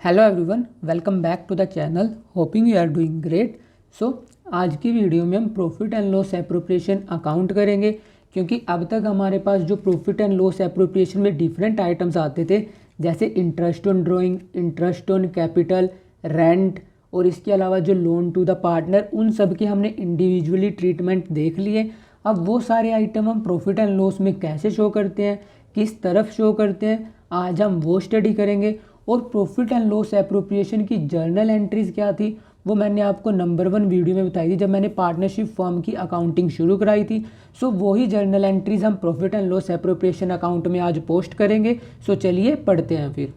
Hello everyone, welcome back to the channel. Hoping you are doing great. So आज की video में हम profit and loss appropriation account करेंगे, क्योंकि अब तक हमारे पास जो प्रॉफिट एंड लॉस एप्रोप्रिएशन में डिफरेंट आइटम्स आते थे, जैसे interest on drawing, interest on capital, rent और इसके अलावा जो लोन टू द पार्टनर, उन सब के हमने इंडिविजुअली ट्रीटमेंट देख लिए। अब वो सारे आइटम हम प्रॉफिट एंड लॉस में कैसे शो करते हैं, किस तरफ शो करते हैं, आज हम वो स्टडी करेंगे। और प्रॉफिट एंड लॉस एप्रोप्रिएशन की जर्नल एंट्रीज क्या थी वो मैंने आपको नंबर 1 वीडियो में बताई थी, जब मैंने पार्टनरशिप फर्म की अकाउंटिंग शुरू कराई थी। सो वही जर्नल एंट्रीज हम profit and loss appropriation account में आज पोस्ट करेंगे। सो चलिए पढ़ते हैं फिर।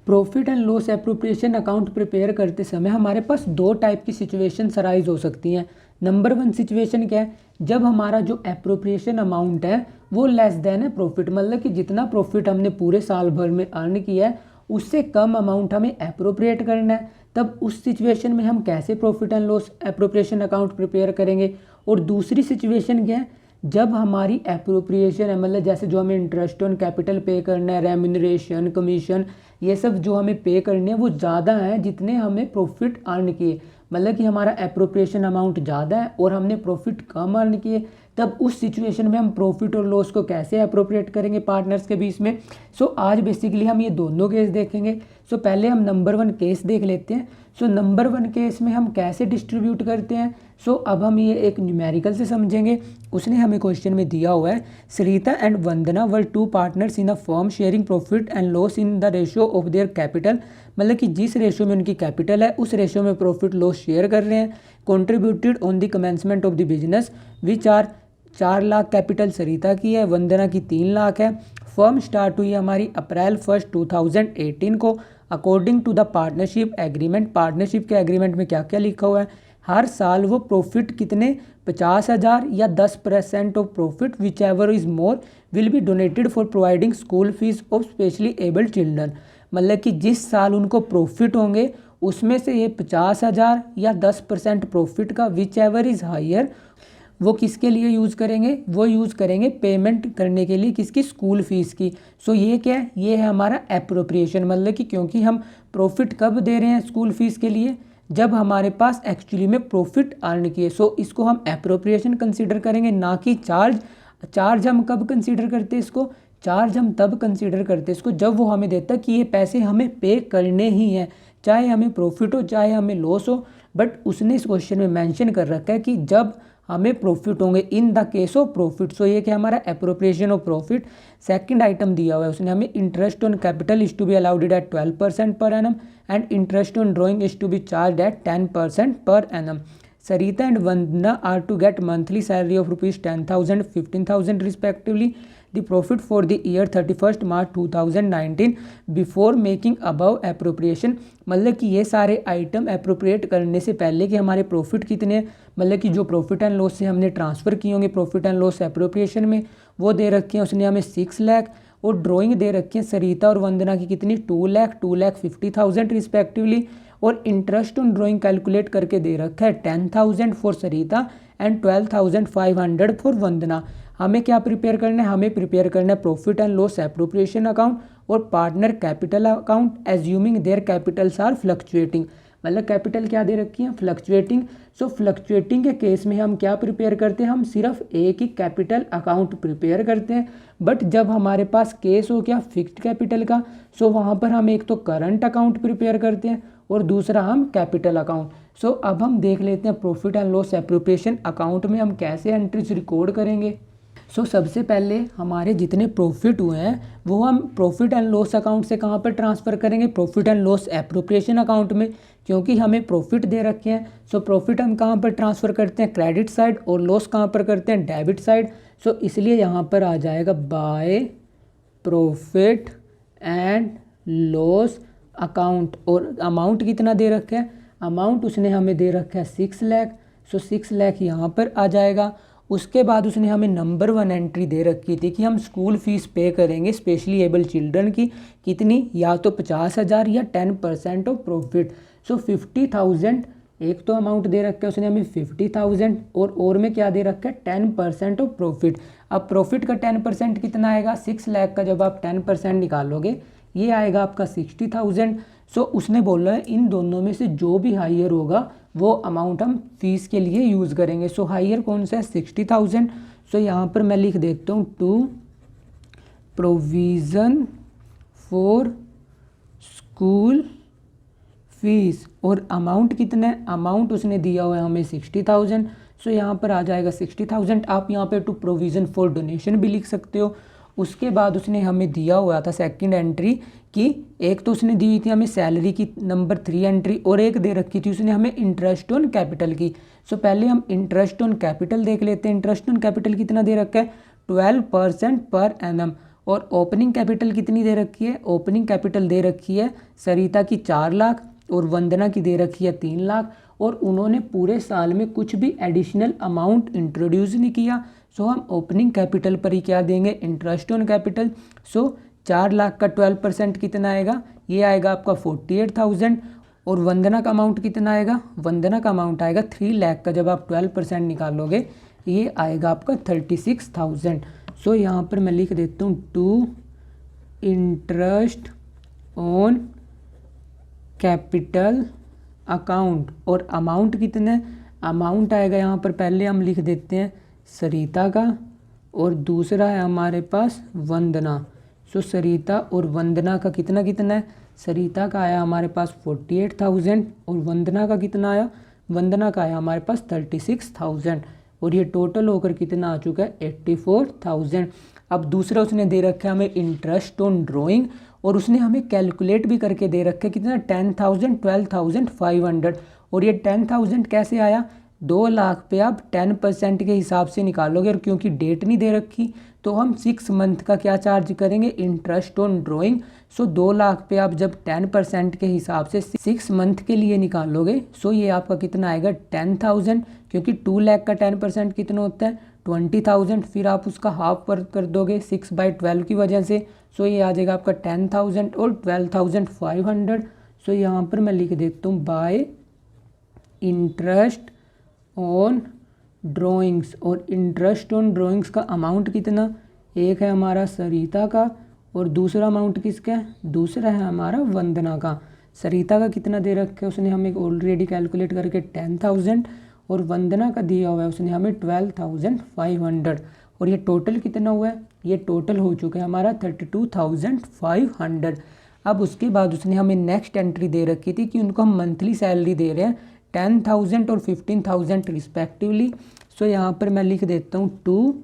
Profit and loss appropriation account prepare करते समय हमारे पास दो टाइप की सिचुएशन अराइज हो सकती हैं। नंबर 1 सिचुएशन क्या है, जब हमारा जो एप्रोप्रिएशन अमाउंट है वो लेस देन है प्रॉफिट, मतलब कि जितना प्रॉफिट हमने पूरे साल भर में अर्न किया है उससे कम अमाउंट हमें एप्रोप्रिएट करना है। तब उस सिचुएशन में हम कैसे profit and loss appropriation account prepare करेंगे। और दूसरी सिचुएशन क्या है, जब हमारी एप्रोप्रिएशन है, मतलब जैसे जो हमें इंटरेस्ट ऑन कैपिटल पे करना है, रेम्यूनरेशन, कमीशन, ये सब जो हमें पे करने हैं वो ज़्यादा है जितने हमें प्रॉफिट अर्न किए, मतलब कि हमारा एप्रोप्रिएशन अमाउंट ज़्यादा है और हमने प्रॉफिट कम अर्न किए। तब उस सिचुएशन में हम प्रॉफिट और लॉस को कैसे अप्रोप्रिएट करेंगे पार्टनर्स के बीच में। सो आज बेसिकली हम ये दोनों केस देखेंगे। सो पहले हम नंबर 1 केस देख लेते हैं। सो नंबर 1 केस में हम कैसे डिस्ट्रीब्यूट करते हैं। सो अब हम ये एक न्यूमेरिकल से समझेंगे। उसने हमें क्वेश्चन में दिया हुआ है, Sarita and Vandana were 2 partners in a firm sharing profit and loss in the ratio of their capital, मतलब कि जिस रेशियो में उनकी कैपिटल है उस रेशियो में प्रॉफिट लॉस शेयर कर रहे हैं। Contributed on the commencement of the business which are 4 lakh capital Sarita की है, वंदना की 3 लाख है। फर्म स्टार्ट हुई हमारी अप्रैल 1 2018 को। According to the partnership agreement, partnership के एग्रीमेंट में क्या क्या लिखा हुआ है, हर साल वो प्रॉफिट कितने 50,000 या 10% of profit which ever is more will be donated for providing school fees of specially abled children, मतलब कि जिस साल उनको प्रॉफिट होंगे उसमें से ये 50,000 या 10% प्रॉफिट का विच एवर इज़ हायर वो किसके लिए यूज़ करेंगे, वो यूज़ करेंगे पेमेंट करने के लिए, किसकी, स्कूल फीस की। सो ये क्या है, ये है हमारा एप्रोप्रिएशन, मतलब कि क्योंकि हम प्रॉफिट कब दे रहे हैं स्कूल फीस के लिए, जब हमारे पास एक्चुअली में प्रॉफिट अर्न किए। सो इसको हम एप्रोप्रिएशन कंसीडर करेंगे, ना कि चार्ज। चार्ज हम कब कंसीडर करते हैं इसको, चार्ज हम तब कंसीडर करते हैं इसको जब वो हमें देता है कि ये पैसे हमें पे करने ही हैं, चाहे हमें प्रॉफिट हो चाहे हमें लॉस हो। बट उसने इस क्वेश्चन में मेंशन कर रखा है कि जब हमें प्रॉफिट होंगे, in the case of profit. So ये क्या हमारा appropriation of profit. Second item दिया हुआ है उसने हमें, interest on capital is to be allowed at 12% per annum and interest on drawing is to be charged at 10% per annum. Sarita and Vandana are to get monthly salary of rupees 10,000, 15,000 respectively. The profit for the year 31st March 2019 before making above appropriation, मतलब कि ये सारे item appropriate करने से पहले कि हमारे profit कितने, मतलब कि जो प्रॉफिट एंड लॉस से हमने ट्रांसफ़र किए होंगे प्रॉफिट एंड लॉस एप्रोप्रिएशन में, वो दे रखे हैं उसने हमें 6 लाख। और ड्राइंग दे रखी है सरिता और वंदना की कितनी, 2 लाख, 2,50,000 रिस्पेक्टिवली। और इंटरेस्ट ऑन ड्राइंग कैलकुलेट करके दे रखा है 10,000 for Sarita and 12,500 for Vandana. हमें क्या प्रिपेयर करना है, हमें प्रिपेयर करना है profit and loss appropriation account और partner capital account assuming their capitals are fluctuating, मतलब कैपिटल क्या दे रखी है, फ्लक्चुएटिंग। सो फ्लक्चुएटिंग के केस में हम क्या प्रिपेयर करते हैं, हम सिर्फ एक ही कैपिटल अकाउंट प्रिपेयर करते हैं। बट जब हमारे पास केस हो गया फिक्स्ड कैपिटल का, सो वहाँ पर हम एक तो करंट अकाउंट प्रिपेयर करते हैं और दूसरा हम कैपिटल अकाउंट। सो अब हम देख लेते हैं profit and loss appropriation account में हम कैसे एंट्रीज रिकॉर्ड करेंगे। सो सबसे पहले हमारे जितने प्रॉफिट हुए हैं वो हम प्रॉफिट एंड लॉस अकाउंट से कहाँ पर ट्रांसफ़र करेंगे, profit and loss appropriation account में, क्योंकि हमें प्रॉफिट दे रखे हैं। सो प्रॉफिट हम कहाँ पर ट्रांसफ़र करते हैं, क्रेडिट साइड, और लॉस कहाँ पर करते हैं, डेबिट साइड। सो इसलिए यहाँ पर आ जाएगा by profit and loss account. और अमाउंट कितना दे रखा है, अमाउंट उसने हमें दे रखा है 6 लाख। सो 6 लाख यहाँ पर आ जाएगा। उसके बाद उसने हमें नंबर 1 एंट्री दे रखी थी कि हम स्कूल फीस पे करेंगे स्पेशली एबल चिल्ड्रन की, कितनी, या तो 50,000 या 10% ऑफ प्रॉफिट। सो 50,000 एक तो अमाउंट दे रखा है उसने हमें 50,000 और में क्या दे रखा है 10% ऑफ प्रॉफिट। अब प्रॉफिट का 10% कितना आएगा, 6 लाख का जब आप 10% निकालोगे ये आएगा आपका 60,000। सो उसने बोला है इन दोनों में से जो भी हायर होगा वो अमाउंट हम फीस के लिए यूज़ करेंगे। सो हायर कौन सा है, 60,000। सो यहाँ पर मैं लिख देता हूँ to provision for school fees, और अमाउंट कितना है, अमाउंट उसने दिया हुआ है हमें 60,000। सो यहाँ पर आ जाएगा 60,000। आप यहाँ पे टू प्रोविज़न फॉर डोनेशन भी लिख सकते हो। उसके बाद उसने हमें दिया हुआ था सेकंड एंट्री कि एक तो उसने दी हुई थी हमें सैलरी की नंबर 3 एंट्री, और एक दे रखी थी उसने हमें इंटरेस्ट ऑन कैपिटल की। सो पहले हम इंटरेस्ट ऑन कैपिटल देख लेते हैं। इंटरेस्ट ऑन कैपिटल कितना दे रखा है, 12% पर एनम। और ओपनिंग कैपिटल कितनी दे रखी है, ओपनिंग कैपिटल दे रखी है सरिता की 4 लाख और वंदना की दे रखी है 3 लाख। और उन्होंने पूरे साल में कुछ भी एडिशनल अमाउंट इंट्रोड्यूस नहीं किया। सो हम ओपनिंग कैपिटल पर ही क्या देंगे, इंटरेस्ट ऑन कैपिटल। सो 4 लाख का 12% कितना आएगा, ये आएगा आपका 48,000। और वंदना का अमाउंट कितना आएगा, वंदना का अमाउंट आएगा 3 लाख का जब आप 12% निकालोगे ये आएगा आपका 36,000। सो यहाँ पर मैं लिख देता हूँ to interest on capital account. और अमाउंट कितना है, अमाउंट आएगा यहाँ पर पहले हम लिख देते हैं सरिता का, और दूसरा है हमारे पास वंदना। सो सरिता और वंदना का कितना कितना है, सरिता का आया हमारे पास 48,000 और वंदना का कितना आया, वंदना का आया हमारे पास 36,000। और ये टोटल होकर कितना आ चुका है, 84,000। अब दूसरा उसने दे रखा है हमें इंटरेस्ट ऑन ड्राइंग, और उसने हमें कैलकुलेट भी करके दे रखा है कितना, 10,000, 12,500। और ये 10,000 कैसे आया, 2 लाख पे आप 10% के हिसाब से निकालोगे, और क्योंकि डेट नहीं दे रखी तो हम 6 मंथ का क्या चार्ज करेंगे, इंटरेस्ट ऑन ड्राइंग। सो 2 लाख पे आप जब 10% के हिसाब से 6 मंथ के लिए निकालोगे सो ये आपका कितना आएगा, 10,000। क्योंकि 2 लाख का 10% कितना होता है, 20,000। फिर आप उसका हाफ वर्क कर दोगे 6/12 की वजह से। सो ये आ जाएगा आपका 10,000 और 12,500। सो यहाँ पर मैं लिख देता हूँ बाय इंटरेस्ट ऑन ड्राइंग्स। और इंटरेस्ट ऑन ड्राइंग्स का अमाउंट कितना, एक है हमारा सरिता का और दूसरा अमाउंट किसका है, दूसरा है हमारा वंदना का। सरिता का कितना दे रखा है उसने हमें ऑलरेडी कैलकुलेट करके 10,000, और वंदना का दिया हुआ है उसने हमें 12,500। और ये टोटल कितना हुआ है, ये टोटल हो चुका है हमारा 32,500। अब उसके बाद उसने हमें नेक्स्ट एंट्री दे रखी थी कि उनको हम मंथली सैलरी दे रहे हैं 10,000 और 15,000 रिस्पेक्टिवली। सो यहाँ पर मैं लिख देता हूँ टू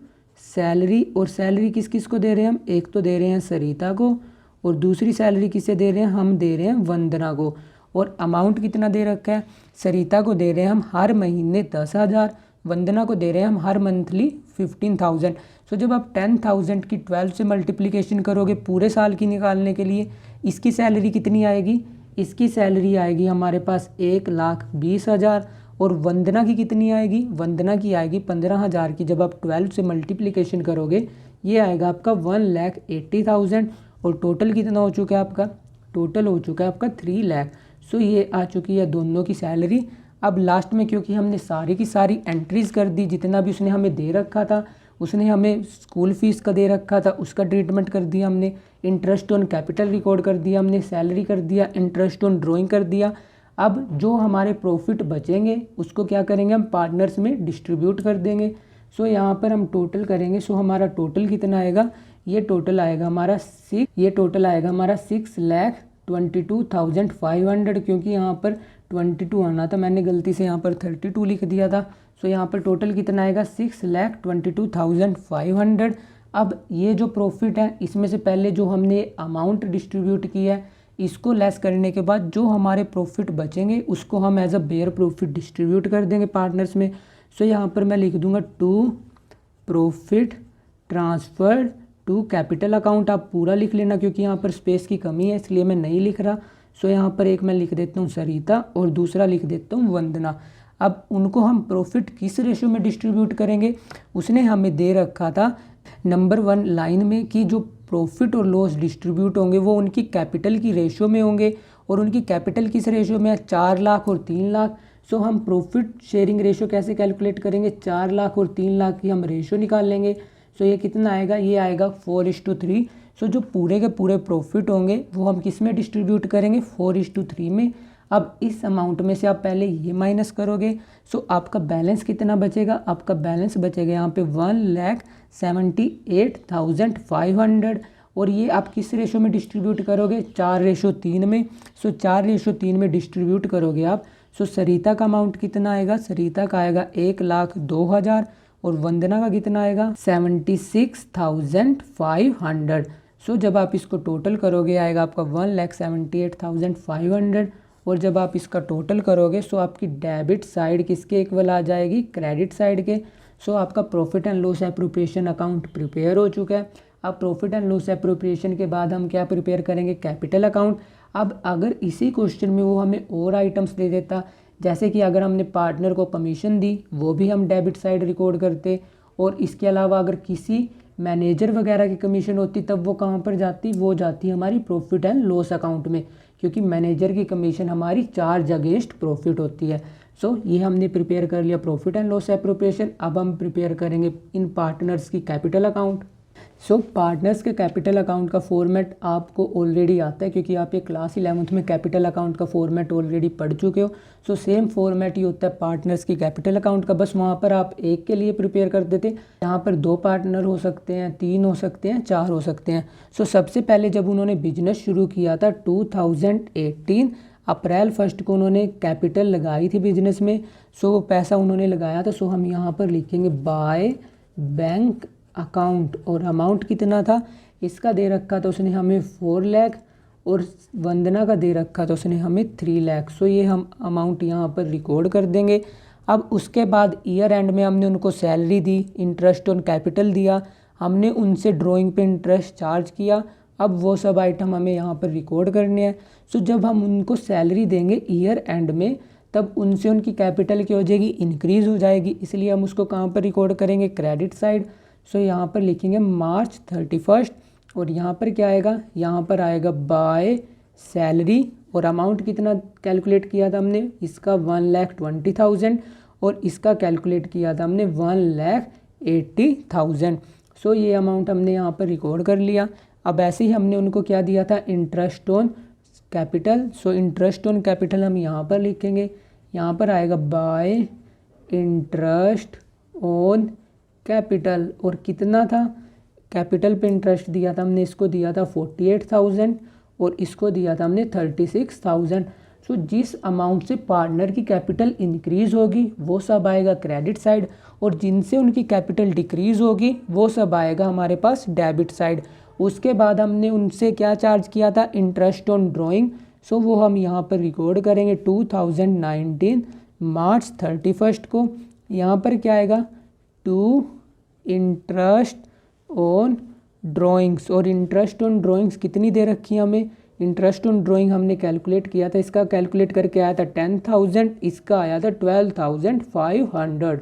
सैलरी। और सैलरी किस किस को दे रहे हैं हम, एक तो दे रहे हैं सरिता को और दूसरी सैलरी किसे दे रहे हैं, हम दे रहे हैं वंदना को। और अमाउंट कितना दे रखा है, सरिता को दे रहे हैं हम हर महीने 10,000, वंदना को दे रहे हैं हम हर मंथली 15,000। सो जब आप 10,000 की 12 से मल्टीप्लिकेशन करोगे पूरे साल की निकालने के लिए, इसकी सैलरी कितनी आएगी, इसकी सैलरी आएगी हमारे पास 1,20,000। और वंदना की कितनी आएगी, वंदना की आएगी 15,000 की। जब आप 12 से मल्टीप्लिकेशन करोगे ये आएगा आपका 1,80,000। और टोटल कितना हो चुका है आपका, टोटल हो चुका है आपका 3 लाख। सो ये आ चुकी है दोनों की सैलरी। अब लास्ट में क्योंकि हमने सारी की सारी एंट्रीज़ कर दी, जितना भी उसने हमें दे रखा था, उसने हमें स्कूल फीस का दे रखा था उसका ट्रीटमेंट कर दिया हमने, इंटरेस्ट ऑन कैपिटल रिकॉर्ड कर दिया हमने, सैलरी कर दिया, इंटरेस्ट ऑन ड्राइंग कर दिया। अब जो हमारे प्रॉफिट बचेंगे उसको क्या करेंगे, हम पार्टनर्स में डिस्ट्रीब्यूट कर देंगे। सो यहाँ पर हम टोटल करेंगे। सो हमारा टोटल कितना आएगा, ये टोटल आएगा हमारा 6,22,500, क्योंकि यहाँ पर 22 आना था, मैंने गलती से यहाँ पर 32 लिख दिया था। सो यहाँ पर टोटल कितना आएगा 6,22,500। अब ये जो प्रॉफिट है इसमें से पहले जो हमने अमाउंट डिस्ट्रीब्यूट किया है इसको लेस करने के बाद जो हमारे प्रॉफिट बचेंगे उसको हम as a bare profit distribute कर देंगे पार्टनर्स में। सो यहाँ पर मैं लिख दूंगा to profit transfer to capital account. आप पूरा लिख लेना क्योंकि यहाँ पर स्पेस की कमी है इसलिए मैं नहीं लिख रहा। सो यहाँ पर एक मैं लिख देता हूँ सरिता और दूसरा लिख देता हूँ वंदना। अब उनको हम प्रॉफिट किस रेशो में डिस्ट्रीब्यूट करेंगे, उसने हमें दे रखा था नंबर 1 लाइन में कि जो प्रॉफिट और लॉस डिस्ट्रीब्यूट होंगे वो उनकी कैपिटल की रेशो में होंगे। और उनकी कैपिटल किस रेशो में है, 4 लाख और 3 लाख। सो हम प्रॉफिट शेयरिंग रेशो कैसे कैलकुलेट करेंगे, 4 लाख और 3 लाख की हम रेशो निकाल लेंगे। सो ये कितना आएगा, ये आएगा 4:3। सो जो पूरे के पूरे प्रॉफिट होंगे वो हम किस में डिस्ट्रीब्यूट करेंगे, 4:3 में। अब इस अमाउंट में से आप पहले ये माइनस करोगे, सो आपका बैलेंस कितना बचेगा, आपका बैलेंस बचेगा यहाँ पे 1,78,500। और ये आप किस रेशो में डिस्ट्रीब्यूट करोगे, 4:3 में। सो 4:3 में डिस्ट्रीब्यूट करोगे आप। सो सरिता का अमाउंट कितना आएगा, सरिता का आएगा 1,02,000 और वंदना का कितना आएगा 76,500। सो जब आप इसको टोटल करोगे आएगा आपका 1,78,500। और जब आप इसका टोटल करोगे सो आपकी डेबिट साइड किसके इक्वल आ जाएगी, क्रेडिट साइड के। सो आपका profit and loss appropriation account prepare हो चुका है। अब प्रॉफिट एंड लॉस एप्रोप्रिएशन के बाद हम क्या प्रिपेयर करेंगे, कैपिटल अकाउंट। अब अगर इसी क्वेश्चन में वो हमें और आइटम्स दे देता, जैसे कि अगर हमने पार्टनर को कमीशन दी वो भी हम डेबिट साइड रिकॉर्ड करते, और इसके अलावा अगर किसी मैनेजर वगैरह की कमीशन होती तब वो कहाँ पर जाती, वो जाती हमारी प्रॉफिट एंड लॉस अकाउंट में, क्योंकि मैनेजर की कमीशन हमारी चार्ज अगेंस्ट प्रॉफिट होती है। सो ये हमने प्रिपेयर कर लिया प्रॉफिट एंड लॉस एप्रोप्रिएशन। अब हम प्रिपेयर करेंगे इन पार्टनर्स की कैपिटल अकाउंट। सो पार्टनर्स के कैपिटल अकाउंट का फॉर्मेट आपको ऑलरेडी आता है, क्योंकि आप ये क्लास 11th में कैपिटल अकाउंट का फॉर्मेट ऑलरेडी पढ़ चुके हो। सो सेम फॉर्मेट ही होता है पार्टनर्स की कैपिटल अकाउंट का, बस वहाँ पर आप एक के लिए प्रिपेयर करते थे, यहाँ पर 2 पार्टनर हो सकते हैं, 3 हो सकते हैं, 4 हो सकते हैं। सो सबसे पहले जब उन्होंने बिजनेस शुरू किया था 2018 अप्रैल 1 को उन्होंने कैपिटल लगाई थी बिजनेस में। सो वो पैसा उन्होंने लगाया था। सो हम यहाँ पर लिखेंगे बाय बैंक अकाउंट, और अमाउंट कितना था, इसका दे रखा था उसने हमें 4 लाख और वंदना का दे रखा था उसने हमें 3 लाख। सो ये हम अमाउंट यहाँ पर रिकॉर्ड कर देंगे। अब उसके बाद ईयर एंड में हमने उनको salary the, interest on capital दिया, हमने उनसे ड्राइंग पे इंटरेस्ट चार्ज किया। अब वो सब आइटम हमें यहाँ पर रिकॉर्ड करने हैं। सो जब हम उनको सैलरी देंगे ईयर एंड में तब उनसे उनकी कैपिटल क्या हो जाएगी, इंक्रीज़ हो जाएगी, इसलिए हम उसको कहाँ पर रिकॉर्ड करेंगे, क्रेडिट साइड। सो यहाँ पर लिखेंगे March 31 और यहाँ पर क्या आएगा, यहाँ पर आएगा बाय सैलरी, और अमाउंट कितना कैलकुलेट किया था हमने, इसका 1,20,000 और इसका कैलकुलेट किया था हमने 1,80,000। सो ये अमाउंट हमने यहाँ पर रिकॉर्ड कर लिया। अब ऐसे ही हमने उनको क्या दिया था, interest on capital. So interest on capital हम यहाँ पर लिखेंगे, यहाँ पर आएगा बाय इंटरेस्ट ऑन कैपिटल, और कितना था, कैपिटल पे इंटरेस्ट दिया था हमने, इसको दिया था 48,000 और इसको दिया था हमने 36,000। सो जिस अमाउंट से पार्टनर की कैपिटल इंक्रीज़ होगी वो सब आएगा क्रेडिट साइड, और जिनसे उनकी कैपिटल डिक्रीज़ होगी वो सब आएगा हमारे पास डेबिट साइड। उसके बाद हमने उनसे क्या चार्ज किया था, इंटरेस्ट ऑन ड्राइंग। सो वो हम यहाँ पर रिकॉर्ड करेंगे 2019 March 31 को। यहाँ पर क्या आएगा, टू इंटरेस्ट ऑन ड्राइंग्स, और इंटरेस्ट ऑन ड्राइंग्स कितनी दे रखी है हमें, इंटरेस्ट ऑन ड्राइंग हमने कैलकुलेट किया था, इसका कैलकुलेट करके आया था 10,000, इसका आया था 12,500।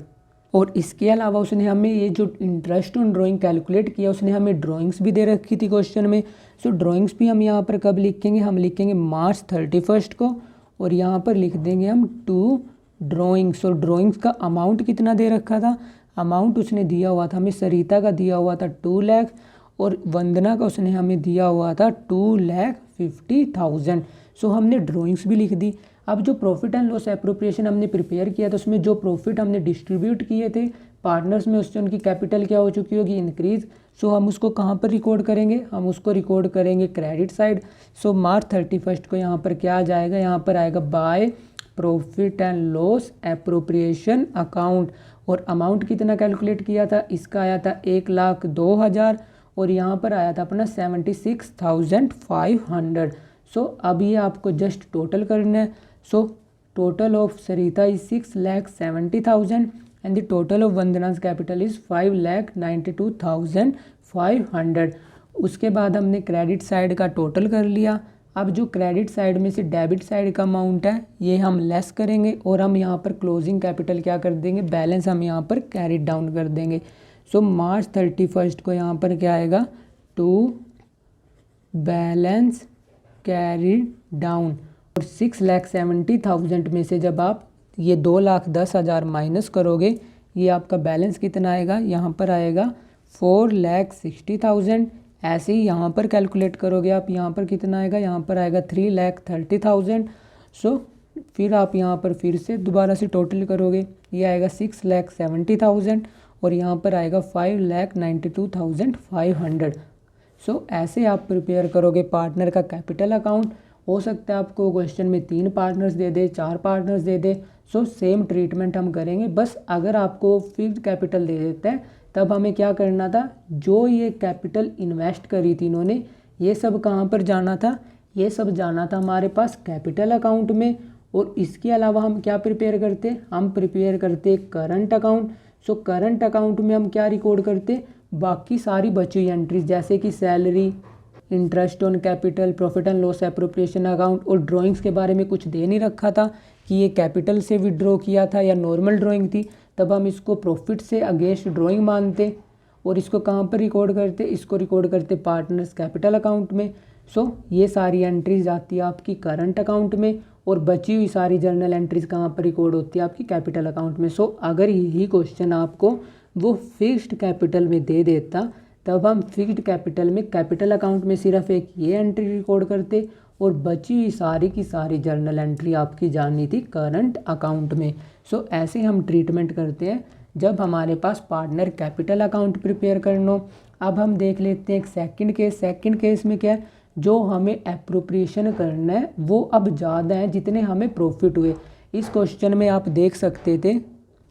और इसके अलावा उसने हमें ये जो इंटरेस्ट ऑन ड्राइंग कैलकुलेट किया उसने हमें ड्राइंग्स भी दे रखी थी क्वेश्चन में। सो ड्राइंग्स भी हम यहाँ पर कब लिखेंगे, हम लिखेंगे March 31 को, और यहाँ पर लिख देंगे हम 2 ड्राइंग्स। और ड्राइंग्स का अमाउंट कितना दे रखा था, अमाउंट उसने दिया हुआ था हमें, सरिता का दिया हुआ था 2 लाख और वंदना का उसने हमें दिया हुआ था 2,50,000। सो हमने ड्राइंग्स भी लिख दी। अब जो प्रॉफिट एंड लॉस एप्रोप्रिएशन हमने प्रिपेयर किया था उसमें जो प्रॉफिट हमने डिस्ट्रीब्यूट किए थे पार्टनर्स में, उससे उनकी कैपिटल क्या हो चुकी होगी, इंक्रीज। सो हम उसको कहाँ पर रिकॉर्ड करेंगे, हम उसको रिकॉर्ड करेंगे क्रेडिट साइड। सो March 31 को यहाँ पर क्या आ जाएगा, यहाँ पर आएगा by profit and loss appropriation account, और अमाउंट कितना कैलकुलेट किया था, इसका आया था 1,02,000 और यहाँ पर आया था अपना 76,500। सो अब ये आपको जस्ट टोटल करना है। So total of Sarita is 6,70,000 and the total of Vandana's capital is 5,92,500। उसके बाद हमने क्रेडिट साइड का टोटल कर लिया। अब जो क्रेडिट साइड में से डेबिट साइड का अमाउंट है ये हम लेस करेंगे, और हम यहाँ पर क्लोजिंग कैपिटल क्या कर देंगे, बैलेंस हम यहाँ पर कैरी डाउन कर देंगे। सो March 31 को यहाँ पर क्या आएगा, टू बैलेंस कैरी डाउन। और 6,70,000 में से जब आप ये 2,10,000 माइनस करोगे ये आपका बैलेंस कितना आएगा, यहाँ पर आएगा 4,60,000। ऐसे ही यहाँ पर कैलकुलेट करोगे आप, यहाँ पर कितना आएगा, यहाँ पर आएगा 3,30,000। सो फिर आप यहाँ पर फिर से दोबारा से टोटल करोगे, ये आएगा 6,70,000 और यहाँ पर आएगा 5,92,500। सो ऐसे आप प्रिपेयर करोगे पार्टनर का कैपिटल अकाउंट। हो सकता है आपको क्वेश्चन में 3 पार्टनर्स दे दे, 4 पार्टनर्स दे दे, सो सेम ट्रीटमेंट हम करेंगे। बस अगर आपको फिक्स्ड कैपिटल दे देता है तब हमें क्या करना था, जो ये कैपिटल इन्वेस्ट करी थी इन्होंने, ये सब कहाँ पर जाना था, ये सब जाना था हमारे पास कैपिटल अकाउंट में। और इसके अलावा हम क्या प्रिपेयर करते, हम प्रिपेयर करते current account. So current account में हम क्या रिकॉर्ड करते, बाकी सारी बची हुई एंट्रीज जैसे कि salary, interest on capital, profit and loss appropriation account. और ड्राइंग्स के बारे में कुछ दे नहीं रखा था कि ये कैपिटल से विड्रॉ किया था या नॉर्मल ड्राइंग थी, तब हम इसको प्रॉफिट से अगेंस्ट ड्राइंग मानते और इसको कहाँ पर रिकॉर्ड करते, इसको रिकॉर्ड करते पार्टनर्स कैपिटल अकाउंट में। सो ये सारी एंट्रीज आती है आपकी करंट अकाउंट में और बची हुई सारी जर्नल एंट्रीज कहाँ पर रिकॉर्ड होती है आपकी कैपिटल अकाउंट में। सो अगर यही क्वेश्चन आपको वो फिक्स्ड कैपिटल में दे देता तब हम फिक्स्ड कैपिटल में कैपिटल अकाउंट में सिर्फ एक ये एंट्री रिकॉर्ड करते और बची हुई सारी की सारी जर्नल एंट्री आपकी जानी थी करंट अकाउंट में। सो ऐसे हम ट्रीटमेंट करते हैं जब हमारे पास पार्टनर कैपिटल अकाउंट प्रिपेयर करना हो। अब हम देख लेते हैं एक सेकंड केस। सेकंड केस में क्या है, जो हमें एप्रोप्रिएशन करना है वो अब ज़्यादा है जितने हमें प्रॉफिट हुए। इस क्वेश्चन में आप देख सकते थे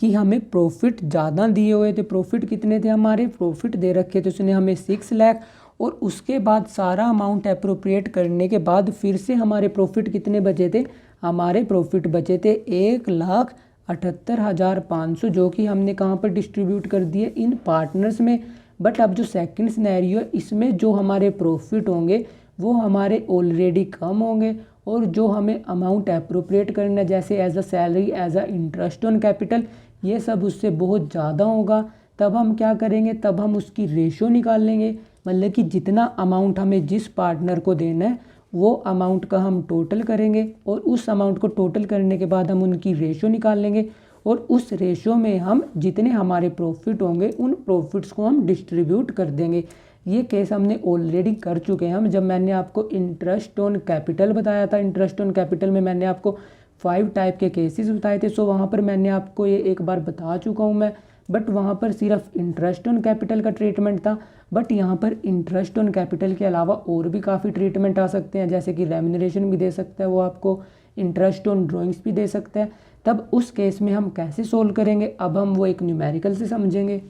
कि हमें प्रॉफिट ज़्यादा दिए हुए थे। प्रॉफिट कितने थे, हमारे प्रॉफिट दे रखे थे उसने हमें 6 लाख और उसके बाद सारा अमाउंट एप्रोप्रिएट करने के बाद फिर से हमारे प्रॉफिट कितने बचे थे, हमारे प्रॉफिट बचे थे 1,78,500 जो कि हमने कहाँ पर डिस्ट्रीब्यूट कर दिए इन पार्टनर्स में। बट अब जो सेकंड सिनेरियो है इसमें जो हमारे प्रॉफिट होंगे वो हमारे ऑलरेडी कम होंगे और जो हमें अमाउंट एप्रोप्रिएट करना है जैसे as a salary, as a interest on capital, ये सब उससे बहुत ज़्यादा होगा। तब हम क्या करेंगे, तब हम उसकी रेशो निकाल लेंगे, मतलब कि जितना अमाउंट हमें जिस पार्टनर को देना है वो अमाउंट का हम टोटल करेंगे और उस अमाउंट को टोटल करने के बाद हम उनकी रेशो निकाल लेंगे और उस रेशो में हम जितने हमारे प्रॉफिट होंगे उन प्रॉफिट्स को हम डिस्ट्रीब्यूट कर देंगे। ये केस हमने ऑलरेडी कर चुके हैं हम, जब मैंने आपको इंटरेस्ट ऑन कैपिटल बताया था। इंटरेस्ट ऑन कैपिटल में मैंने आपको 5 टाइप के केसेस बताए थे। सो वहाँ पर मैंने आपको ये एक बार बता चुका हूँ मैं, बट वहाँ पर सिर्फ इंटरेस्ट ऑन कैपिटल का ट्रीटमेंट था। बट यहाँ पर इंटरेस्ट ऑन कैपिटल के अलावा और भी काफ़ी ट्रीटमेंट आ सकते हैं, जैसे कि रेम्यूनरेशन भी दे सकता है वो आपको, इंटरेस्ट ऑन ड्राइंग्स भी दे सकता है। तब उस केस में हम कैसे सोल्व करेंगे, अब हम वो एक न्यूमेरिकल से समझेंगे।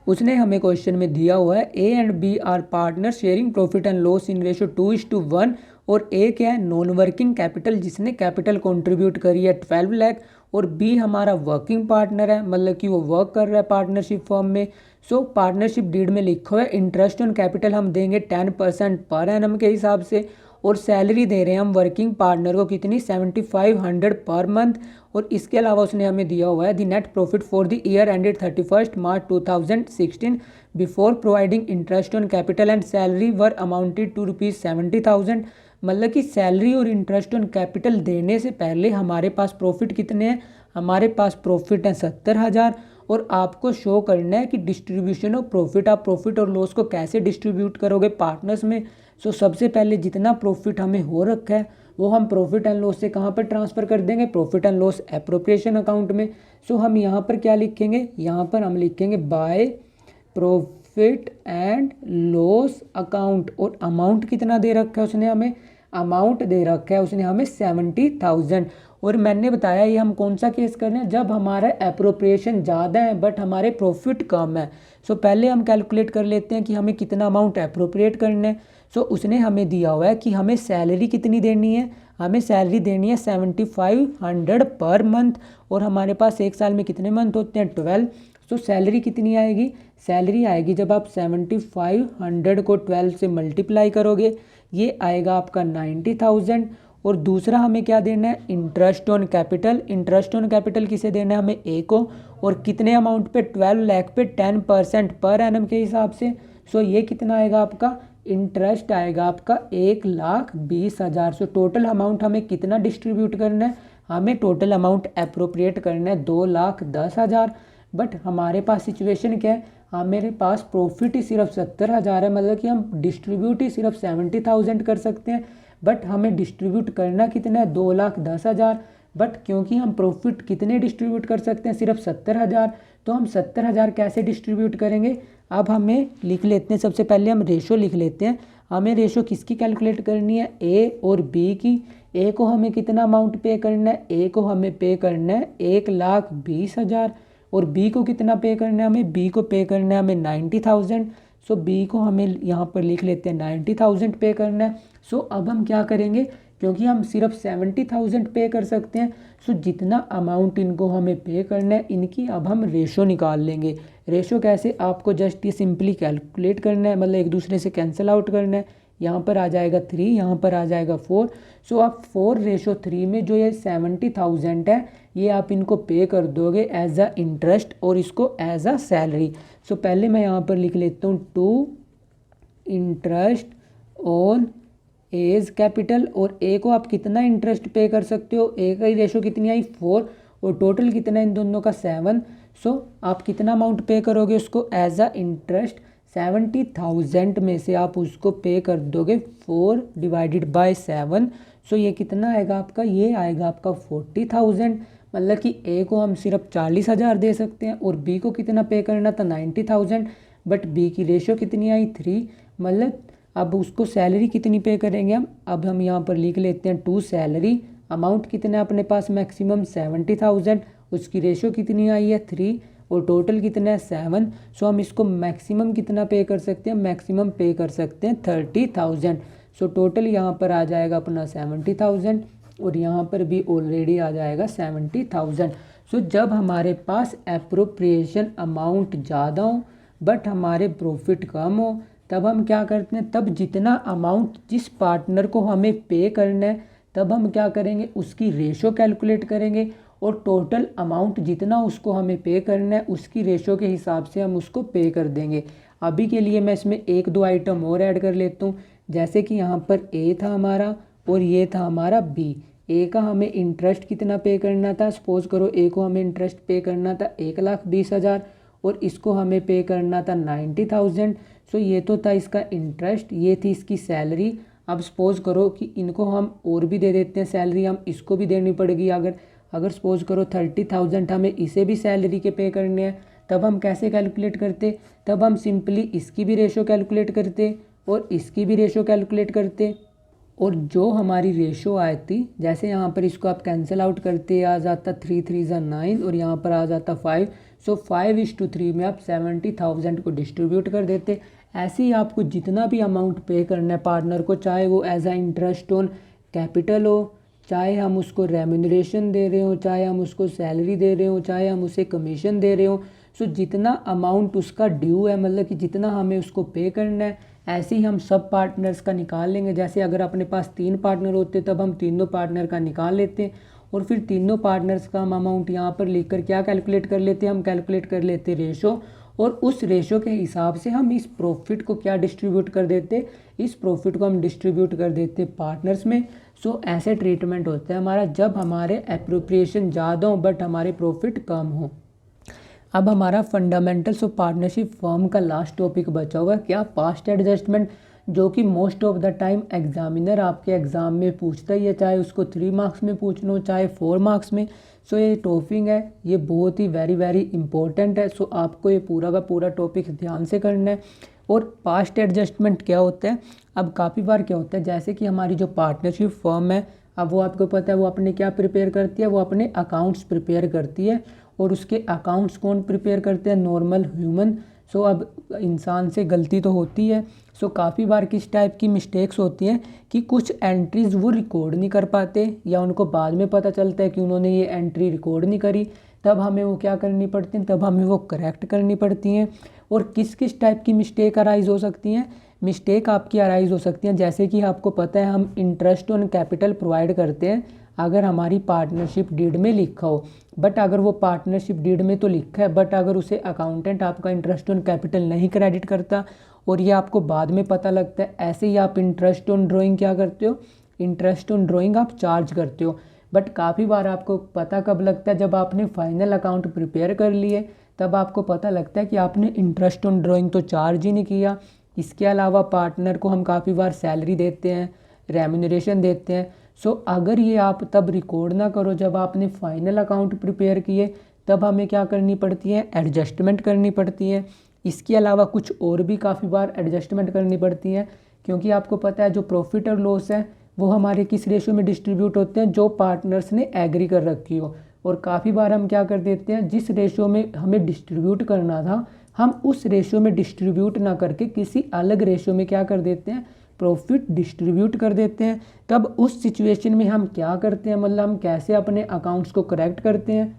उसने हमें क्वेश्चन में दिया हुआ है A and B are partner sharing profit and loss in ratio 2:1 और ए क्या है, नॉन वर्किंग कैपिटल जिसने कैपिटल कंट्रीब्यूट करी है 12 लाख और बी हमारा वर्किंग पार्टनर है, मतलब कि वो वर्क कर रहा है पार्टनरशिप फर्म में। सो पार्टनरशिप डीड में लिखा हुआ है इंटरेस्ट ऑन कैपिटल हम देंगे 10% पर एनम के हिसाब से और सैलरी दे रहे हैं हम वर्किंग पार्टनर को कितनी 7,500 पर मंथ। और इसके अलावा उसने हमें दिया हुआ है the net profit for the year ended 31 March 2016 before providing interest on capital and salary were amounted to ₹70,000। मतलब कि सैलरी और इंटरेस्ट ऑन कैपिटल देने से पहले हमारे पास प्रॉफिट कितने हैं, हमारे पास प्रॉफिट है 70,000 और आपको शो करना है कि डिस्ट्रीब्यूशन ऑफ प्रॉफिट, आप प्रॉफिट और लॉस को कैसे डिस्ट्रीब्यूट करोगे पार्टनर्स में। सो सबसे पहले जितना प्रॉफिट हमें हो रखा है वो हम प्रॉफिट एंड लॉस से कहाँ पर ट्रांसफ़र कर देंगे, profit and loss appropriation account में। सो हम यहाँ पर क्या लिखेंगे, यहाँ पर हम लिखेंगे by profit and loss account और अमाउंट कितना दे रखा है उसने हमें, अमाउंट दे रखा है उसने हमें 70,000। और मैंने बताया ये हम कौन सा केस कर रहे हैं, जब हमारा एप्रोप्रिएशन ज़्यादा है बट हमारे प्रॉफिट कम है। सो पहले हम कैलकुलेट कर लेते हैं कि हमें कितना अमाउंट एप्रोप्रिएट करना है। सो उसने हमें दिया हुआ है कि हमें सैलरी कितनी देनी है, हमें सैलरी देनी है 7,500 पर मंथ और हमारे पास एक साल में कितने मंथ होते हैं 12। सो सैलरी कितनी आएगी, सैलरी आएगी जब आप 7,500 को 12 से मल्टीप्लाई करोगे ये आएगा आपका 90,000। और दूसरा हमें क्या देना है, interest on capital. Interest on capital किसे देना है, हमें ए को, और कितने अमाउंट पे 12 लाख पे 10% पर एनम के हिसाब से। सो ये कितना आएगा आपका, इंटरेस्ट आएगा आपका 1,20,000। सो टोटल अमाउंट हमें कितना डिस्ट्रीब्यूट करना है, हमें टोटल अमाउंट एप्रोप्रिएट करना है 2,10,000। बट हमारे पास सिचुएशन क्या है, हाँ मेरे पास प्रॉफिट ही सिर्फ 70,000 है, मतलब कि हम डिस्ट्रीब्यूट ही सिर्फ 70,000 कर सकते हैं, बट हमें डिस्ट्रीब्यूट करना कितना है 2,10,000। बट क्योंकि हम प्रॉफिट कितने डिस्ट्रीब्यूट कर सकते हैं सिर्फ 70,000, तो हम 70,000 कैसे डिस्ट्रीब्यूट करेंगे। अब हमें लिख लेते हैं, सबसे पहले हम रेशो लिख लेते हैं। हमें रेशो किसकी कैलकुलेट करनी है, ए और बी की। ए को हमें कितना अमाउंट पे करना है, ए को हमें पे करना है 1,20,000, और बी को कितना पे करना है हमें, बी को पे करना है हमें 90,000। सो बी को हमें यहाँ पर लिख लेते हैं 90,000 पे करना है। सो अब हम क्या करेंगे, क्योंकि हम सिर्फ 70,000 पे कर सकते हैं, सो जितना अमाउंट इनको हमें पे करना है इनकी अब हम रेशो निकाल लेंगे। रेशो कैसे, आपको जस्ट ये सिंपली कैलकुलेट करना है, मतलब एक दूसरे से कैंसिल आउट करना है। यहाँ पर आ जाएगा 3, यहाँ पर आ जाएगा 4। सो आप 4:3 में जो ये 70,000 है ये आप इनको पे कर दोगे एज अ इंटरेस्ट और इसको एज अ सैलरी। सो पहले मैं यहाँ पर लिख लेता हूँ 2 इंटरेस्ट ऑन एज कैपिटल, और ए को आप कितना इंटरेस्ट पे कर सकते हो, ए का ही रेशो कितनी आई 4, और टोटल कितना इन दोनों का 7। सो आप कितना अमाउंट पे करोगे उसको एज अ इंटरेस्ट, 70,000 में से आप उसको पे कर दोगे 4/7। सो ये कितना आएगा आपका, ये आएगा आपका 40,000। मतलब कि ए को हम सिर्फ 40,000 दे सकते हैं और बी को कितना पे करना था 90,000, बट बी की रेशो कितनी आई 3। मतलब अब उसको सैलरी कितनी पे करेंगे हम, अब हम यहाँ पर लिख लेते हैं 2 सैलरी। अमाउंट कितना है अपने पास मैक्सिमम 70,000, उसकी रेशो कितनी आई है 3, और टोटल कितना है 7। सो हम इसको मैक्सिमम कितना पे कर सकते हैं, मैक्सिमम पे कर सकते हैं 30,000। सो टोटल यहाँ पर आ जाएगा अपना 70,000, और यहाँ पर भी ऑलरेडी आ जाएगा 70,000। सो जब हमारे पास एप्रोप्रिएशन अमाउंट ज़्यादा हो बट हमारे प्रॉफिट कम हो, तब हम क्या करते हैं, तब जितना अमाउंट जिस पार्टनर को हमें पे करना है तब हम क्या करेंगे, उसकी रेशो कैलकुलेट करेंगे, और टोटल अमाउंट जितना उसको हमें पे करना है उसकी रेशो के हिसाब से हम उसको पे कर देंगे। अभी के लिए मैं इसमें 1-2 आइटम और ऐड कर लेता हूँ, जैसे कि यहाँ पर ए था हमारा और ये था हमारा बी। ए का हमें इंटरेस्ट कितना पे करना था, सपोज करो ए को हमें इंटरेस्ट पे करना था 1,20,000 और इसको हमें पे करना था 90,000। सो ये तो था इसका इंटरेस्ट, ये थी इसकी सैलरी। अब सपोज करो कि इनको हम और भी दे देते हैं सैलरी, हम इसको भी देनी पड़ेगी। अगर सपोज करो 30,000 हमें इसे भी सैलरी के पे करने हैं, तब हम कैसे कैलकुलेट करते, तब हम सिंपली इसकी भी रेशो कैलकुलेट करते और इसकी भी रेशो कैलकुलेट करते, और जो हमारी रेशो आई थी, जैसे यहाँ पर इसको आप कैंसिल आउट करते, आ जाता 3 3 9 और यहाँ पर आ जाता 5। सो 5:3 में आप 70,000 को डिस्ट्रीब्यूट कर देते। ऐसे ही आपको जितना भी अमाउंट पे करना है पार्टनर को, चाहे वो as a interest on capital हो, चाहे हम उसको रेम्यूनरेशन दे रहे हो, चाहे हम उसको सैलरी दे रहे हो, चाहे हम उसे कमीशन दे रहे हो, सो जितना अमाउंट उसका ड्यू है, मतलब कि जितना हमें उसको पे करना है, ऐसे ही हम सब पार्टनर्स का निकाल लेंगे। जैसे अगर अपने पास 3 पार्टनर होते तब हम तीनों पार्टनर का निकाल लेते और फिर तीनों पार्टनर्स का हम अमाउंट यहाँ पर लिखकर क्या कैलकुलेट कर लेते, हम कैलकुलेट कर लेते रेशो, और उस रेशो के हिसाब से हम इस प्रॉफिट को क्या डिस्ट्रीब्यूट कर देते, इस प्रॉफिट को हम डिस्ट्रीब्यूट कर देते पार्टनर्स में। सो ऐसे ट्रीटमेंट होता है हमारा जब हमारे एप्रोप्रिएशन ज़्यादा हो बट हमारे प्रॉफिट कम हो। अब हमारा फंडामेंटल्स ऑफ पार्टनरशिप फर्म का लास्ट टॉपिक बचा हुआ है, क्या पास्ट एडजस्टमेंट, जो कि most of the time examiner आपके एग्ज़ाम में पूछता ही है, चाहे उसको 3 मार्क्स में पूछना हो चाहे 4 मार्क्स में। सो ये टॉपिक है, ये बहुत ही वेरी इंपॉर्टेंट है। सो आपको ये पूरा का पूरा टॉपिक ध्यान से करना है। और पास्ट एडजस्टमेंट क्या होता है, अब काफ़ी बार क्या होता है, जैसे कि हमारी जो पार्टनरशिप फर्म है, अब वो आपको पता है वो अपने क्या प्रिपेयर करती है, वो अपने अकाउंट्स प्रिपेयर करती है, और उसके अकाउंट्स कौन प्रिपेयर करते हैं, नॉर्मल ह्यूमन। सो अब इंसान से गलती तो होती है। सो काफ़ी बार किस टाइप की मिस्टेक्स होती हैं कि कुछ एंट्रीज़ वो रिकॉर्ड नहीं कर पाते, या उनको बाद में पता चलता है कि उन्होंने ये एंट्री रिकॉर्ड नहीं करी, तब हमें वो क्या करनी पड़ती हैं, तब हमें वो करेक्ट करनी पड़ती हैं। और किस किस टाइप की मिस्टेक अराइज हो सकती हैं, मिस्टेक आपकी अराइज हो सकती हैं, जैसे कि आपको पता है हम इंटरेस्ट ऑन कैपिटल प्रोवाइड करते हैं अगर हमारी पार्टनरशिप डीड में लिखा हो, बट अगर वो पार्टनरशिप डीड में तो लिखा है बट अगर उसे अकाउंटेंट आपका इंटरेस्ट ऑन कैपिटल नहीं क्रेडिट करता और ये आपको बाद में पता लगता है, ऐसे ही आप इंटरेस्ट ऑन ड्राइंग क्या करते हो, इंटरेस्ट ऑन ड्राइंग आप चार्ज करते हो। बट काफ़ी बार आपको पता कब लगता है, जब आपने फाइनल अकाउंट प्रिपेयर कर लिए तब आपको पता लगता है कि आपने इंटरेस्ट ऑन ड्राइंग तो चार्ज ही नहीं किया। इसके अलावा पार्टनर को हम काफ़ी बार सैलरी देते हैं, रेम्यूनरेशन देते हैं। सो अगर ये आप तब रिकॉर्ड ना करो जब आपने फाइनल अकाउंट प्रिपेयर किए, तब हमें क्या करनी पड़ती है, एडजस्टमेंट करनी पड़ती है। इसके अलावा कुछ और भी काफ़ी बार एडजस्टमेंट करनी पड़ती है, क्योंकि आपको पता है जो प्रॉफिट और लॉस है वो हमारे किस रेशो में डिस्ट्रीब्यूट होते हैं, जो पार्टनर्स ने एग्री कर रखी हो। और काफ़ी बार हम क्या कर देते हैं, जिस रेशो में हमें डिस्ट्रीब्यूट करना था हम उस रेशो में डिस्ट्रीब्यूट ना करके किसी अलग रेशो में क्या कर देते हैं, प्रॉफिट डिस्ट्रीब्यूट कर देते हैं। तब उस सिचुएशन में हम क्या करते हैं, मतलब हम कैसे अपने अकाउंट्स को करेक्ट करते हैं।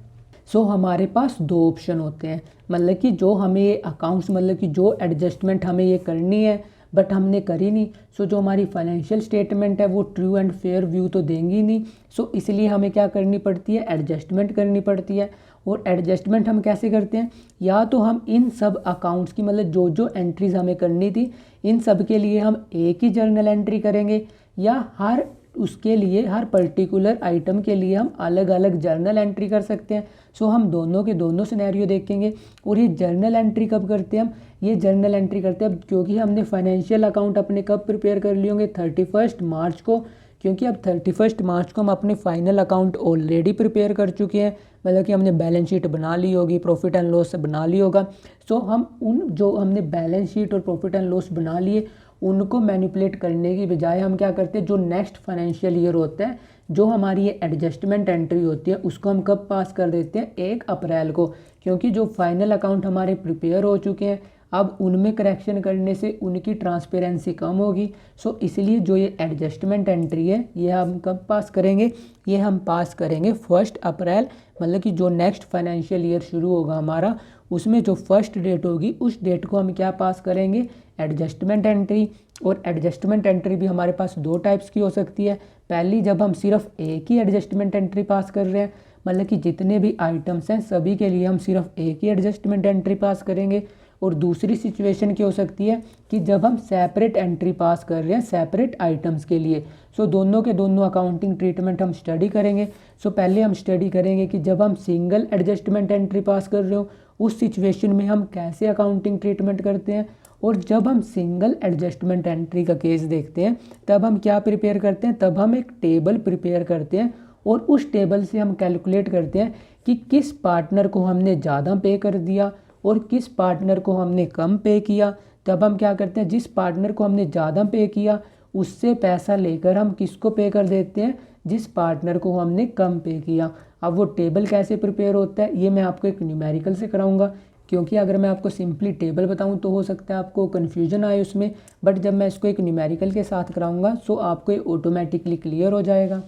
सो हमारे पास दो ऑप्शन होते हैं, मतलब कि जो हमें ये अकाउंट्स, मतलब कि जो एडजस्टमेंट हमें ये करनी है बट हमने करी नहीं। सो जो हमारी फाइनेंशियल स्टेटमेंट है वो ट्रू एंड फेयर व्यू तो देंगी नहीं। सो इसलिए हमें क्या करनी पड़ती है, एडजस्टमेंट करनी पड़ती है। और एडजस्टमेंट हम कैसे करते हैं, या तो हम इन सब अकाउंट्स की, मतलब जो जो एंट्रीज हमें करनी थी इन सब के लिए हम एक ही जर्नल एंट्री करेंगे, या हर उसके लिए हर पर्टिकुलर आइटम के लिए हम अलग अलग जर्नल एंट्री कर सकते हैं। सो हम दोनों के दोनों सिनेरियो देखेंगे। और ये जर्नल एंट्री कब करते हैं हम, ये जर्नल एंट्री करते हैं अब, क्योंकि हमने फाइनेंशियल अकाउंट अपने कब प्रिपेयर कर लिए होंगे, 31 मार्च को। क्योंकि अब 31 मार्च को हम अपने फाइनल अकाउंट ऑलरेडी प्रिपेयर कर चुके हैं, मतलब कि हमने बैलेंस शीट बना ली होगी, प्रॉफिट एंड लॉस बना ली होगा। सो हम उन जो हमने बैलेंस शीट और प्रॉफिट एंड लॉस बना लिए उनको मैनिपुलेट करने की बजाय हम क्या करते हैं, जो नेक्स्ट फाइनेंशियल ईयर होता है, जो हमारी ये एडजस्टमेंट एंट्री होती है उसको हम कब पास कर देते हैं, 1 अप्रैल को। क्योंकि जो फाइनल अकाउंट हमारे प्रिपेयर हो चुके हैं अब उनमें करेक्शन करने से उनकी ट्रांसपेरेंसी कम होगी। सो इसलिए जो ये एडजस्टमेंट एंट्री है ये हम कब पास करेंगे, ये हम पास करेंगे 1 अप्रैल, मतलब कि जो नेक्स्ट फाइनेंशियल ईयर शुरू होगा हमारा उसमें जो फर्स्ट डेट होगी उस डेट को हम क्या पास करेंगे, एडजस्टमेंट एंट्री। और एडजस्टमेंट एंट्री भी हमारे पास दो टाइप्स की हो सकती है। पहली, जब हम सिर्फ एक ही एडजस्टमेंट एंट्री पास कर रहे हैं, मतलब कि जितने भी आइटम्स हैं सभी के लिए हम सिर्फ एक ही एडजस्टमेंट एंट्री पास करेंगे। और दूसरी सिचुएशन क्या हो सकती है कि जब हम सेपरेट एंट्री पास कर रहे हैं सेपरेट आइटम्स के लिए। सो दोनों के दोनों अकाउंटिंग ट्रीटमेंट हम स्टडी करेंगे। सो पहले हम स्टडी करेंगे कि जब हम सिंगल एडजस्टमेंट एंट्री पास कर रहे हो उस सिचुएशन में हम कैसे अकाउंटिंग ट्रीटमेंट करते हैं। और जब हम सिंगल एडजस्टमेंट एंट्री का केस देखते हैं तब हम क्या प्रिपेयर करते हैं, तब हम एक टेबल प्रिपेयर करते हैं और उस टेबल से हम कैलकुलेट करते हैं कि किस पार्टनर को हमने ज़्यादा पे कर दिया और किस पार्टनर को हमने कम पे किया। तब हम क्या करते हैं, जिस पार्टनर को हमने ज़्यादा पे किया उससे पैसा लेकर हम किसको पे कर देते हैं, जिस पार्टनर को हमने कम पे किया। अब वो टेबल कैसे प्रिपेयर होता है ये मैं आपको एक न्यूमेरिकल से कराऊंगा, क्योंकि अगर मैं आपको सिंपली टेबल बताऊं तो हो सकता है आपको कन्फ्यूजन आए उसमें, बट जब मैं इसको एक न्यूमेरिकल के साथ कराऊंगा सो आपको ये ऑटोमेटिकली क्लियर हो जाएगा।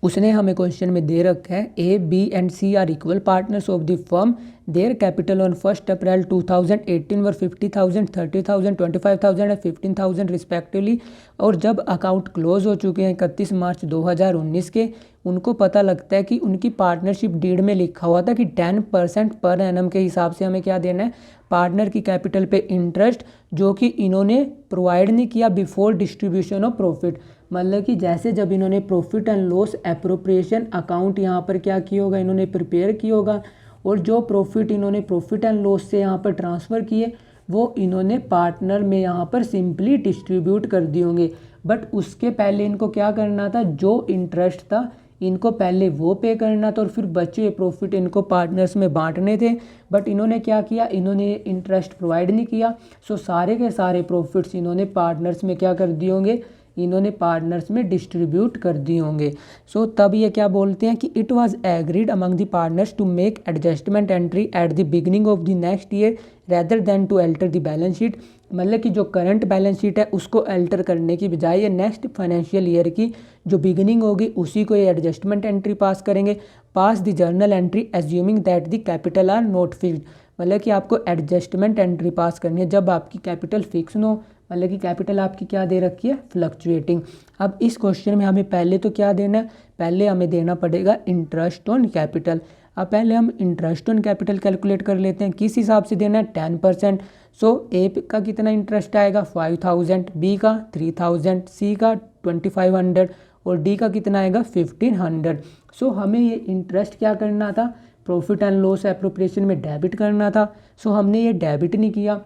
उसने हमें क्वेश्चन में दे रखा है A, B and C are equal partners of the firm, their capital on 1 April 2018 were 50,000, 30,000, 25,000 and 15,000 respectively. और जब अकाउंट क्लोज हो चुके हैं 31 मार्च 2019 के, उनको पता लगता है कि उनकी पार्टनरशिप डीड में लिखा हुआ था कि 10% पर एनम के हिसाब से हमें क्या देना है, पार्टनर की कैपिटल पे इंटरेस्ट, जो कि इन्होंने प्रोवाइड नहीं किया बिफोर डिस्ट्रीब्यूशन ऑफ प्रॉफिट। मतलब कि जैसे जब इन्होंने profit and loss appropriation account यहाँ पर क्या किया होगा, इन्होंने प्रिपेयर किया होगा, और जो प्रॉफिट इन्होंने प्रॉफिट एंड लॉस से यहाँ पर ट्रांसफ़र किए वो इन्होंने पार्टनर में यहाँ पर सिंपली डिस्ट्रीब्यूट कर दिए होंगे। बट उसके पहले इनको क्या करना था, जो इंटरेस्ट था इनको पहले वो पे करना था और फिर बचे प्रॉफिट इनको पार्टनर्स में बांटने थे। बट इन्होंने क्या किया, इन्होंने इंटरेस्ट प्रोवाइड नहीं किया। सो सारे के सारे प्रॉफिट्स इन्होंने पार्टनर्स में क्या कर दिए होंगे, इन्होंने पार्टनर्स में डिस्ट्रीब्यूट कर दिए होंगे। सो तब ये क्या बोलते हैं कि it was agreed among the partners to make adjustment entry at the beginning of the next year rather than to alter the balance sheet. मतलब कि जो करंट बैलेंस शीट है उसको अल्टर करने की बजाय ये नेक्स्ट फाइनेंशियल ईयर की जो बिगिनिंग होगी उसी को ये एडजस्टमेंट एंट्री पास करेंगे। Pass the journal entry assuming that the capital are not fixed. मतलब कि आपको एडजस्टमेंट एंट्री पास करनी है जब आपकी कैपिटल फिक्स न हो, मतलब कि कैपिटल आपकी क्या दे रखी है, फ्लक्चुएटिंग। अब इस क्वेश्चन में हमें पहले तो क्या देना है, पहले हमें देना पड़ेगा इंटरेस्ट ऑन कैपिटल। अब पहले हम इंटरेस्ट ऑन कैपिटल कैलकुलेट कर लेते हैं, किस हिसाब से देना है, 10%। सो ए का कितना इंटरेस्ट आएगा, 5,000, बी का 3,000, सी का 2,500 और डी का कितना आएगा, 1,500। सो हमें ये इंटरेस्ट क्या करना था, प्रॉफिट एंड लॉस एप्रोप्रिएशन में डेबिट करना था, सो हमने ये डेबिट नहीं किया।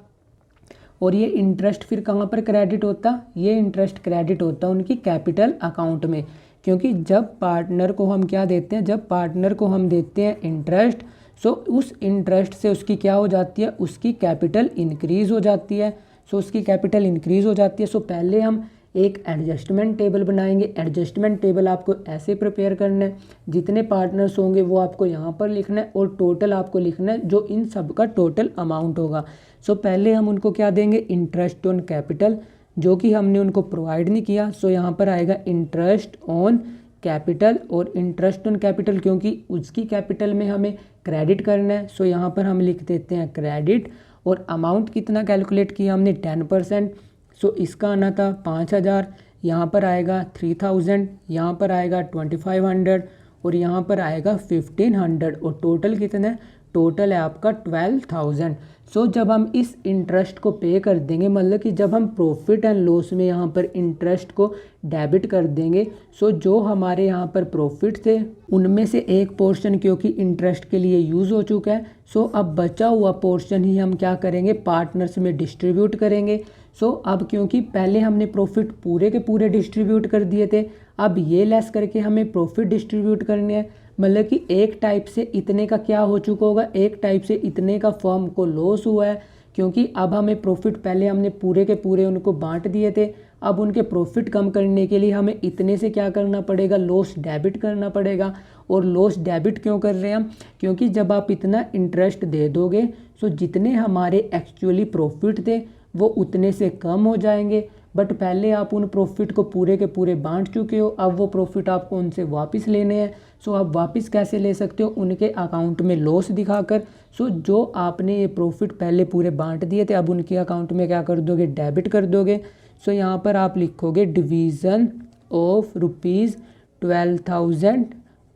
और ये इंटरेस्ट फिर कहाँ पर क्रेडिट होता, ये इंटरेस्ट क्रेडिट होता उनकी कैपिटल अकाउंट में, क्योंकि जब पार्टनर को हम क्या देते हैं, जब पार्टनर को हम देते हैं इंटरेस्ट, सो उस इंटरेस्ट से उसकी क्या हो जाती है, उसकी कैपिटल इंक्रीज़ हो जाती है। सो उसकी कैपिटल इंक्रीज़ हो जाती है। सो पहले हम एक एडजस्टमेंट टेबल बनाएंगे। एडजस्टमेंट टेबल आपको ऐसे प्रिपेयर करना है, जितने पार्टनर्स होंगे वो आपको यहाँ पर लिखना है और टोटल आपको लिखना है जो इन सब का टोटल अमाउंट होगा। सो पहले हम उनको क्या देंगे, इंटरेस्ट ऑन कैपिटल, जो कि हमने उनको प्रोवाइड नहीं किया। सो यहाँ पर आएगा इंटरेस्ट ऑन कैपिटल, और इंटरेस्ट ऑन कैपिटल क्योंकि उसकी कैपिटल में हमें क्रेडिट करना है, सो यहाँ पर हम लिख देते हैं क्रेडिट। और अमाउंट कितना कैलकुलेट किया हमने, 10%। सो इसका आना था 5,000, यहाँ पर आएगा 3,000, यहाँ पर आएगा 2,500 और यहाँ पर आएगा 1,500 और टोटल कितना है, टोटल है आपका 12,000। सो जब हम इस इंटरेस्ट को पे कर देंगे, मतलब कि जब हम प्रॉफिट एंड लॉस में यहाँ पर इंटरेस्ट को डेबिट कर देंगे, सो जो हमारे यहाँ पर प्रॉफिट थे उनमें से एक पोर्शन क्योंकि इंटरेस्ट के लिए यूज़ हो चुका है, सो अब बचा हुआ पोर्शन ही हम क्या करेंगे, पार्टनर्स में डिस्ट्रीब्यूट करेंगे। सो अब क्योंकि पहले हमने प्रॉफिट पूरे के पूरे डिस्ट्रीब्यूट कर दिए थे, अब ये लेस करके हमें प्रॉफिट डिस्ट्रीब्यूट करने हैं, मतलब कि एक टाइप से इतने का क्या हो चुका होगा, एक टाइप से इतने का फर्म को लॉस हुआ है, क्योंकि अब हमें प्रॉफिट पहले हमने पूरे के पूरे उनको बांट दिए थे। अब उनके प्रॉफिट कम करने के लिए हमें इतने से क्या करना पड़ेगा, लॉस डेबिट करना पड़ेगा। और लॉस डेबिट क्यों कर रहे हैं हम, क्योंकि जब आप इतना इंटरेस्ट दे दोगे, सो जितने हमारे एक्चुअली प्रॉफिट थे वो उतने से कम हो जाएंगे। बट पहले आप उन प्रॉफिट को पूरे के पूरे बांट चुके हो, अब वो प्रॉफिट आपको उनसे वापस लेने हैं। सो आप वापस कैसे ले सकते हो, उनके अकाउंट में लॉस दिखाकर। सो जो आपने ये प्रॉफिट पहले पूरे बांट दिए थे, अब उनके अकाउंट में क्या कर दोगे, डेबिट कर दोगे। सो यहाँ पर आप लिखोगे डिवीज़न ऑफ ₹12,000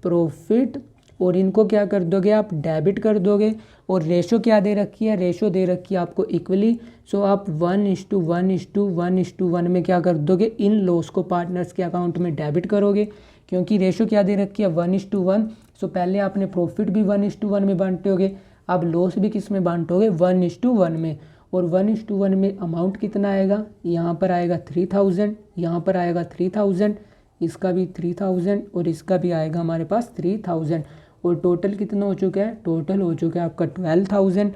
प्रॉफिट, और इनको क्या कर दोगे, आप डेबिट कर दोगे। और रेशो क्या दे रखी है, रेशो दे रखी है आपको इक्वली। सो आप 1:1:1:1 में क्या कर दोगे, इन लॉस को पार्टनर्स के अकाउंट में डेबिट करोगे, क्योंकि रेशो क्या दे रखी है, 1:1। सो पहले आपने प्रॉफिट भी 1:1 में बांटोगे, अब लॉस भी किस में बांटोगे, 1:1 में। और 1:1 में अमाउंट कितना आएगा, यहाँ पर आएगा 3,000, यहाँ पर आएगा 3,000, इसका भी 3,000 और इसका भी आएगा हमारे पास 3,000। और टोटल कितना हो चुका है, टोटल हो चुका है आपका 12,000।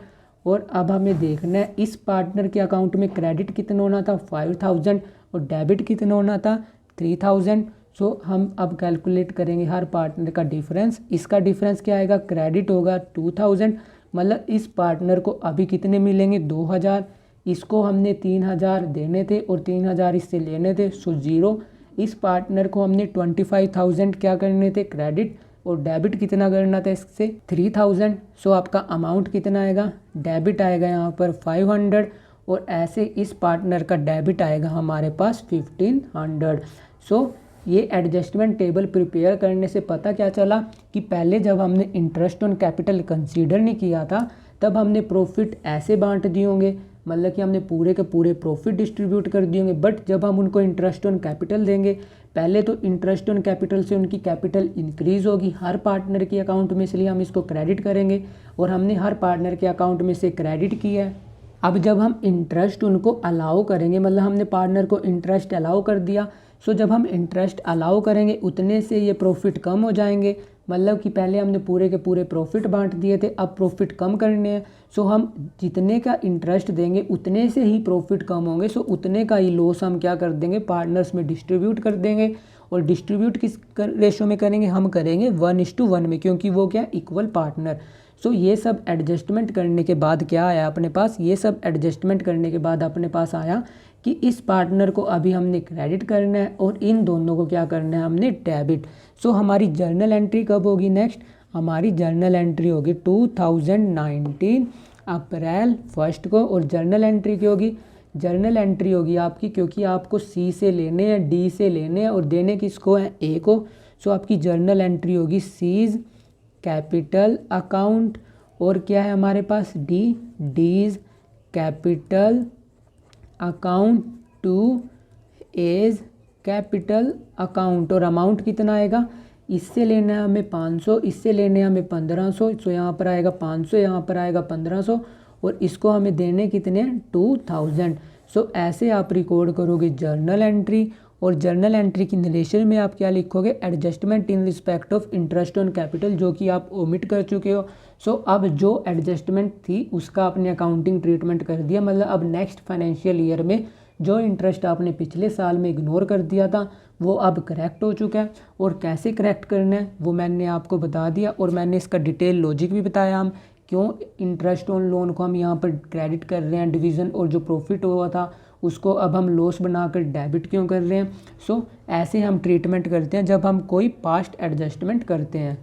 और अब हमें देखना है इस पार्टनर के अकाउंट में क्रेडिट कितना होना था, 5,000, और डेबिट कितना होना था, 3,000। सो हम अब कैलकुलेट करेंगे हर पार्टनर का डिफरेंस। इसका डिफरेंस क्या आएगा, क्रेडिट होगा 2,000, मतलब इस पार्टनर को अभी कितने मिलेंगे, 2,000। इसको हमने 3,000 देने थे और 3,000 इससे लेने थे, सो 0। इस पार्टनर को हमने 25,000 क्या करने थे, क्रेडिट, और डेबिट कितना करना था इससे, 3,000। सो आपका अमाउंट कितना आएगा, डेबिट आएगा यहाँ पर 500, और ऐसे इस पार्टनर का डेबिट आएगा हमारे पास 1,500। सो ये एडजस्टमेंट टेबल प्रिपेयर करने से पता क्या चला कि पहले जब हमने इंटरेस्ट ऑन कैपिटल कंसीडर नहीं किया था, तब हमने प्रॉफिट ऐसे बांट दिए होंगे, मतलब कि हमने पूरे के पूरे प्रॉफिट डिस्ट्रीब्यूट कर दिए होंगे। बट जब हम उनको इंटरेस्ट ऑन कैपिटल देंगे, पहले तो इंटरेस्ट ऑन कैपिटल से उनकी कैपिटल इंक्रीज़ होगी हर पार्टनर के अकाउंट में, इसलिए हम इसको क्रेडिट करेंगे, और हमने हर पार्टनर के अकाउंट में से क्रेडिट किया है। अब जब हम इंटरेस्ट उनको अलाउ करेंगे, मतलब हमने पार्टनर को इंटरेस्ट अलाउ कर दिया, सो जब हम इंटरेस्ट अलाउ करेंगे उतने से ये प्रॉफिट कम हो जाएंगे, मतलब कि पहले हमने पूरे के पूरे प्रॉफिट बांट दिए थे, अब प्रॉफिट कम करने हैं। सो हम जितने का इंटरेस्ट देंगे उतने से ही प्रॉफिट कम होंगे, सो उतने का ही लॉस हम क्या कर देंगे, पार्टनर्स में डिस्ट्रीब्यूट कर देंगे। और डिस्ट्रीब्यूट किस रेशो में करेंगे, हम करेंगे 1:1 में, क्योंकि वो क्या, इक्वल पार्टनर। सो ये सब एडजस्टमेंट करने के बाद क्या आया अपने पास, ये सब एडजस्टमेंट करने के बाद अपने पास आया कि इस पार्टनर को अभी हमने क्रेडिट करना है और इन दोनों को क्या करना है, हमने डेबिट। सो हमारी जर्नल एंट्री कब होगी, नेक्स्ट हमारी जर्नल एंट्री होगी 2019 अप्रैल 1 को। और जर्नल एंट्री की होगी, जर्नल एंट्री होगी आपकी, क्योंकि आपको सी से लेने हैं, डी से लेने हैं, और देने किसको है, ए को। सो आपकी जर्नल एंट्री होगी सीज कैपिटल अकाउंट, और क्या है हमारे पास, D, D's capital account to A's capital account. और अमाउंट कितना आएगा, इससे लेना है हमें 500, इससे लेने हैं हमें 1500, तो यहाँ पर आएगा 500, यहाँ पर आएगा 1500 और इसको हमें देने कितने 2000। सो ऐसे आप रिकॉर्ड करोगे जर्नल एंट्री। और जर्नल एंट्री की नरेशन में आप क्या लिखोगे, adjustment in respect of interest on capital, जो कि आप ओमिट कर चुके हो। सो अब जो एडजस्टमेंट थी उसका आपने अकाउंटिंग ट्रीटमेंट कर दिया, मतलब अब नेक्स्ट फाइनेंशियल ईयर में जो इंटरेस्ट आपने पिछले साल में इग्नोर कर दिया था वो अब करेक्ट हो चुका है। और कैसे करेक्ट करना है वो मैंने आपको बता दिया, और मैंने इसका डिटेल लॉजिक भी बताया हम क्यों इंटरेस्ट ऑन लोन को हम यहाँ पर क्रेडिट कर रहे हैं डिवीज़न, और जो प्रॉफिट हुआ था उसको अब हम लॉस बनाकर डेबिट क्यों कर रहे हैं। सो ऐसे हम ट्रीटमेंट करते हैं जब हम कोई पास्ट एडजस्टमेंट करते हैं।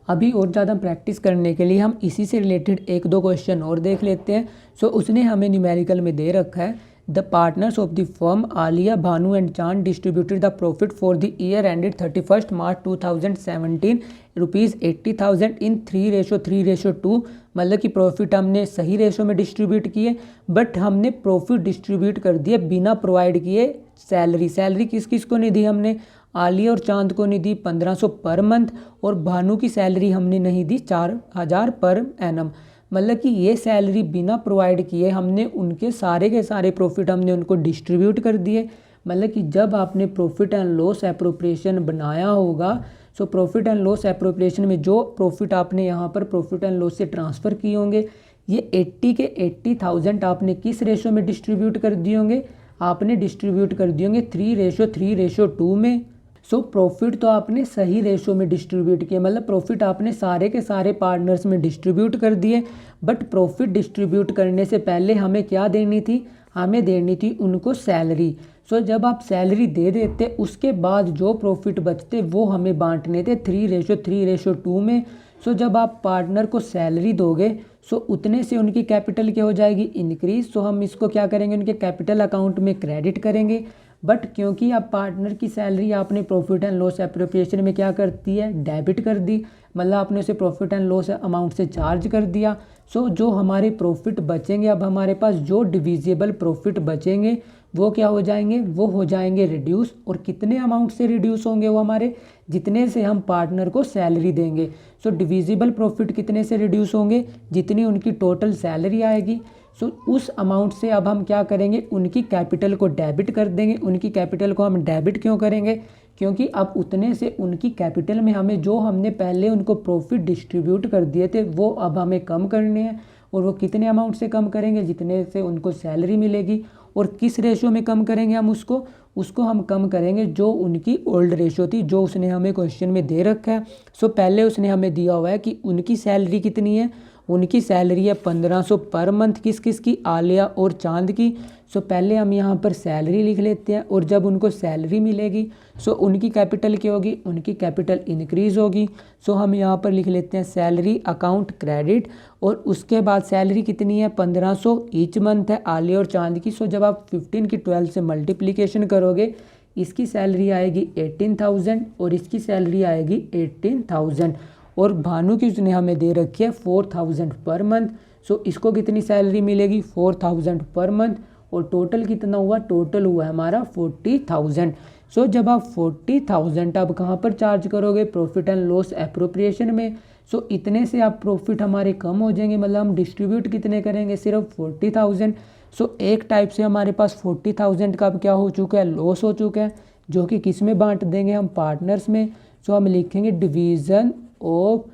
अभी और ज़्यादा प्रैक्टिस करने के लिए हम इसी से रिलेटेड एक दो क्वेश्चन और देख लेते हैं। सो उसने हमें न्यूमेरिकल में दे रखा है, the partners of the firm Aliya, Bhanu and Chand distributed the profit for the year ended 31 March 2017 rupees 80,000 in 3:3:2। मतलब कि प्रॉफिट हमने सही रेशो में डिस्ट्रीब्यूट किए, बट हमने प्रॉफिट डिस्ट्रीब्यूट कर दिए बिना प्रोवाइड किए सैलरी। सैलरी किस किस को नहीं दी हमने, आलिया और चांद को नहीं दी 1500 पर मंथ, और भानु की सैलरी हमने नहीं दी 4000 पर एनम। मतलब कि ये सैलरी बिना प्रोवाइड किए हमने उनके सारे के सारे प्रॉफिट हमने उनको डिस्ट्रीब्यूट कर दिए। मतलब कि जब आपने प्रॉफिट एंड लॉस एप्रोप्रिएशन बनाया होगा, so profit and loss appropriation में जो प्रॉफिट आपने यहाँ पर प्रॉफिट एंड लॉस से ट्रांसफ़र किए होंगे, ये 80 के 80,000 आपने किस रेशो में डिस्ट्रीब्यूट कर दिए होंगे, आपने डिस्ट्रीब्यूट कर दिए होंगे 3:3:2 में। सो प्रॉफिट तो आपने सही रेशो में डिस्ट्रीब्यूट किया, मतलब प्रॉफिट आपने सारे के सारे पार्टनर्स में डिस्ट्रीब्यूट कर दिए। बट प्रॉफिट डिस्ट्रीब्यूट करने से पहले हमें क्या देनी थी, हमें देनी थी उनको सैलरी। सो जब आप सैलरी दे देते उसके बाद जो प्रॉफिट बचते वो हमें बांटने थे 3:3:2 में। सो जब आप पार्टनर को सैलरी दोगे सो उतने से उनकी कैपिटल क्या हो जाएगी, इंक्रीज। सो हम इसको क्या करेंगे, उनके कैपिटल अकाउंट में क्रेडिट करेंगे। बट क्योंकि आप पार्टनर की सैलरी आपने प्रॉफिट एंड लॉस एप्रोप्रिएशन में क्या करती है, डेबिट कर दी, मतलब आपने उसे प्रॉफिट एंड लॉस अमाउंट से चार्ज कर दिया। सो जो हमारे प्रॉफिट बचेंगे, अब हमारे पास जो डिविजिबल प्रॉफिट बचेंगे वो क्या हो जाएंगे, वो हो जाएंगे रिड्यूस। और कितने अमाउंट से रिड्यूस होंगे वो हमारे, जितने से हम पार्टनर को सैलरी देंगे। सो डिविजिबल प्रॉफिट कितने से रिड्यूस होंगे, जितनी उनकी टोटल सैलरी आएगी। सो उस अमाउंट से अब हम क्या करेंगे, उनकी कैपिटल को डेबिट कर देंगे। उनकी कैपिटल को हम डेबिट क्यों करेंगे, क्योंकि अब उतने से उनकी कैपिटल में हमें जो हमने पहले उनको प्रॉफिट डिस्ट्रीब्यूट कर दिए थे वो अब हमें कम करने हैं। और वो कितने अमाउंट से कम करेंगे, जितने से उनको सैलरी मिलेगी। और किस रेशो में कम करेंगे हम उसको हम कम करेंगे जो उनकी ओल्ड रेशो थी, जो उसने हमें क्वेश्चन में दे रखा है। सो पहले उसने हमें दिया हुआ है कि उनकी सैलरी कितनी है, उनकी सैलरी है 1500 पर मंथ, किस किस की, आलिया और चांद की। सो पहले हम यहाँ पर सैलरी लिख लेते हैं, और जब उनको सैलरी मिलेगी सो उनकी कैपिटल क्या होगी, उनकी कैपिटल इंक्रीज़ होगी। सो हम यहाँ पर लिख लेते हैं सैलरी अकाउंट क्रेडिट। और उसके बाद सैलरी कितनी है, 1500 ईच मंथ है आलिया और चांद की। सो जब आप 15 की 12 से मल्टीप्लिकेशन करोगे, इसकी सैलरी आएगी 18,000 और इसकी सैलरी आएगी 18,000। और भानु की उसने हमें दे रखी है 4,000 पर मंथ। सो इसको कितनी सैलरी मिलेगी, 4,000 पर मंथ। और टोटल कितना हुआ, टोटल हुआ हमारा 40,000। सो जब आप 40,000 अब कहाँ पर चार्ज करोगे, प्रॉफिट एंड लॉस एप्रोप्रिएशन में। सो इतने से आप प्रॉफिट हमारे कम हो जाएंगे, मतलब हम डिस्ट्रीब्यूट कितने करेंगे, सिर्फ 40,000। सो एक टाइप से हमारे पास 40,000 का अब क्या हो चुका है, लॉस हो चुका है, जो कि किस में बांट देंगे हम, पार्टनर्स में। सो हम लिखेंगे डिवीज़न ऑफ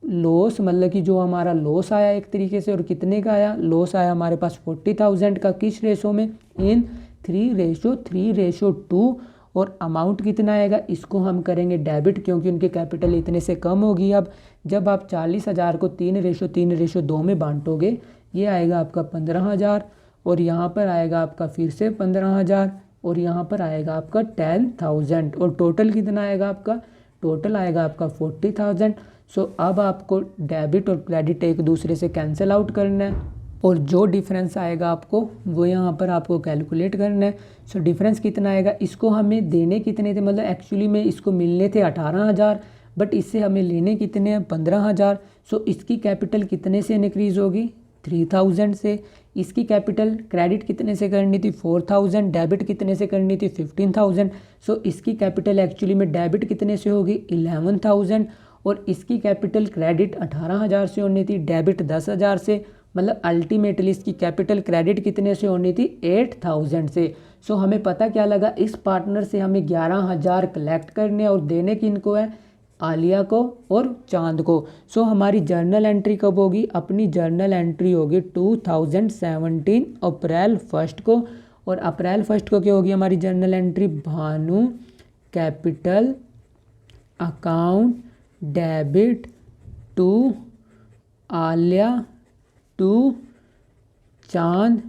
लॉस, मतलब कि जो हमारा लॉस आया एक तरीके से, और कितने का आया, लॉस आया हमारे पास 40,000 का, किस रेशो में, इन 3:3:2। और अमाउंट कितना आएगा, इसको हम करेंगे डेबिट, क्योंकि उनके कैपिटल इतने से कम होगी। अब जब आप 40,000 को 3:3:2 में बांटोगे, ये आएगा आपका 15,000, और यहाँ पर आएगा आपका फिर से 15,000, और यहाँ पर आएगा आपका 10,000। और टोटल कितना आएगा आपका, टोटल आएगा आपका 40,000। सो अब आपको डेबिट और क्रेडिट एक दूसरे से कैंसिल आउट करना है, और जो डिफरेंस आएगा आपको वो यहाँ पर आपको कैलकुलेट करना है। सो डिफरेंस कितना आएगा, इसको हमें देने कितने थे, मतलब एक्चुअली में इसको मिलने थे 18,000, बट इससे हमें लेने कितने हैं, 15,000। सो इसकी कैपिटल कितने से इंक्रीज़ होगी, 3,000 से। इसकी कैपिटल क्रेडिट कितने से करनी थी 4000, डेबिट कितने से करनी थी 15000। सो इसकी कैपिटल एक्चुअली में डेबिट कितने से होगी 11000 और इसकी कैपिटल क्रेडिट 18000 से होनी थी, डेबिट 10000 से, मतलब अल्टीमेटली इसकी कैपिटल क्रेडिट कितने से होनी थी 8000 से। सो हमें पता क्या लगा, इस पार्टनर से हमें 11000 कलेक्ट करने और देने किनको है, आलिया को और चांद को। सो हमारी जर्नल एंट्री कब होगी, अपनी जर्नल एंट्री होगी 2017 अप्रैल 1 को। और अप्रैल 1 को क्या होगी हमारी journal entry, Bhanu capital account debit to Aliya to Chand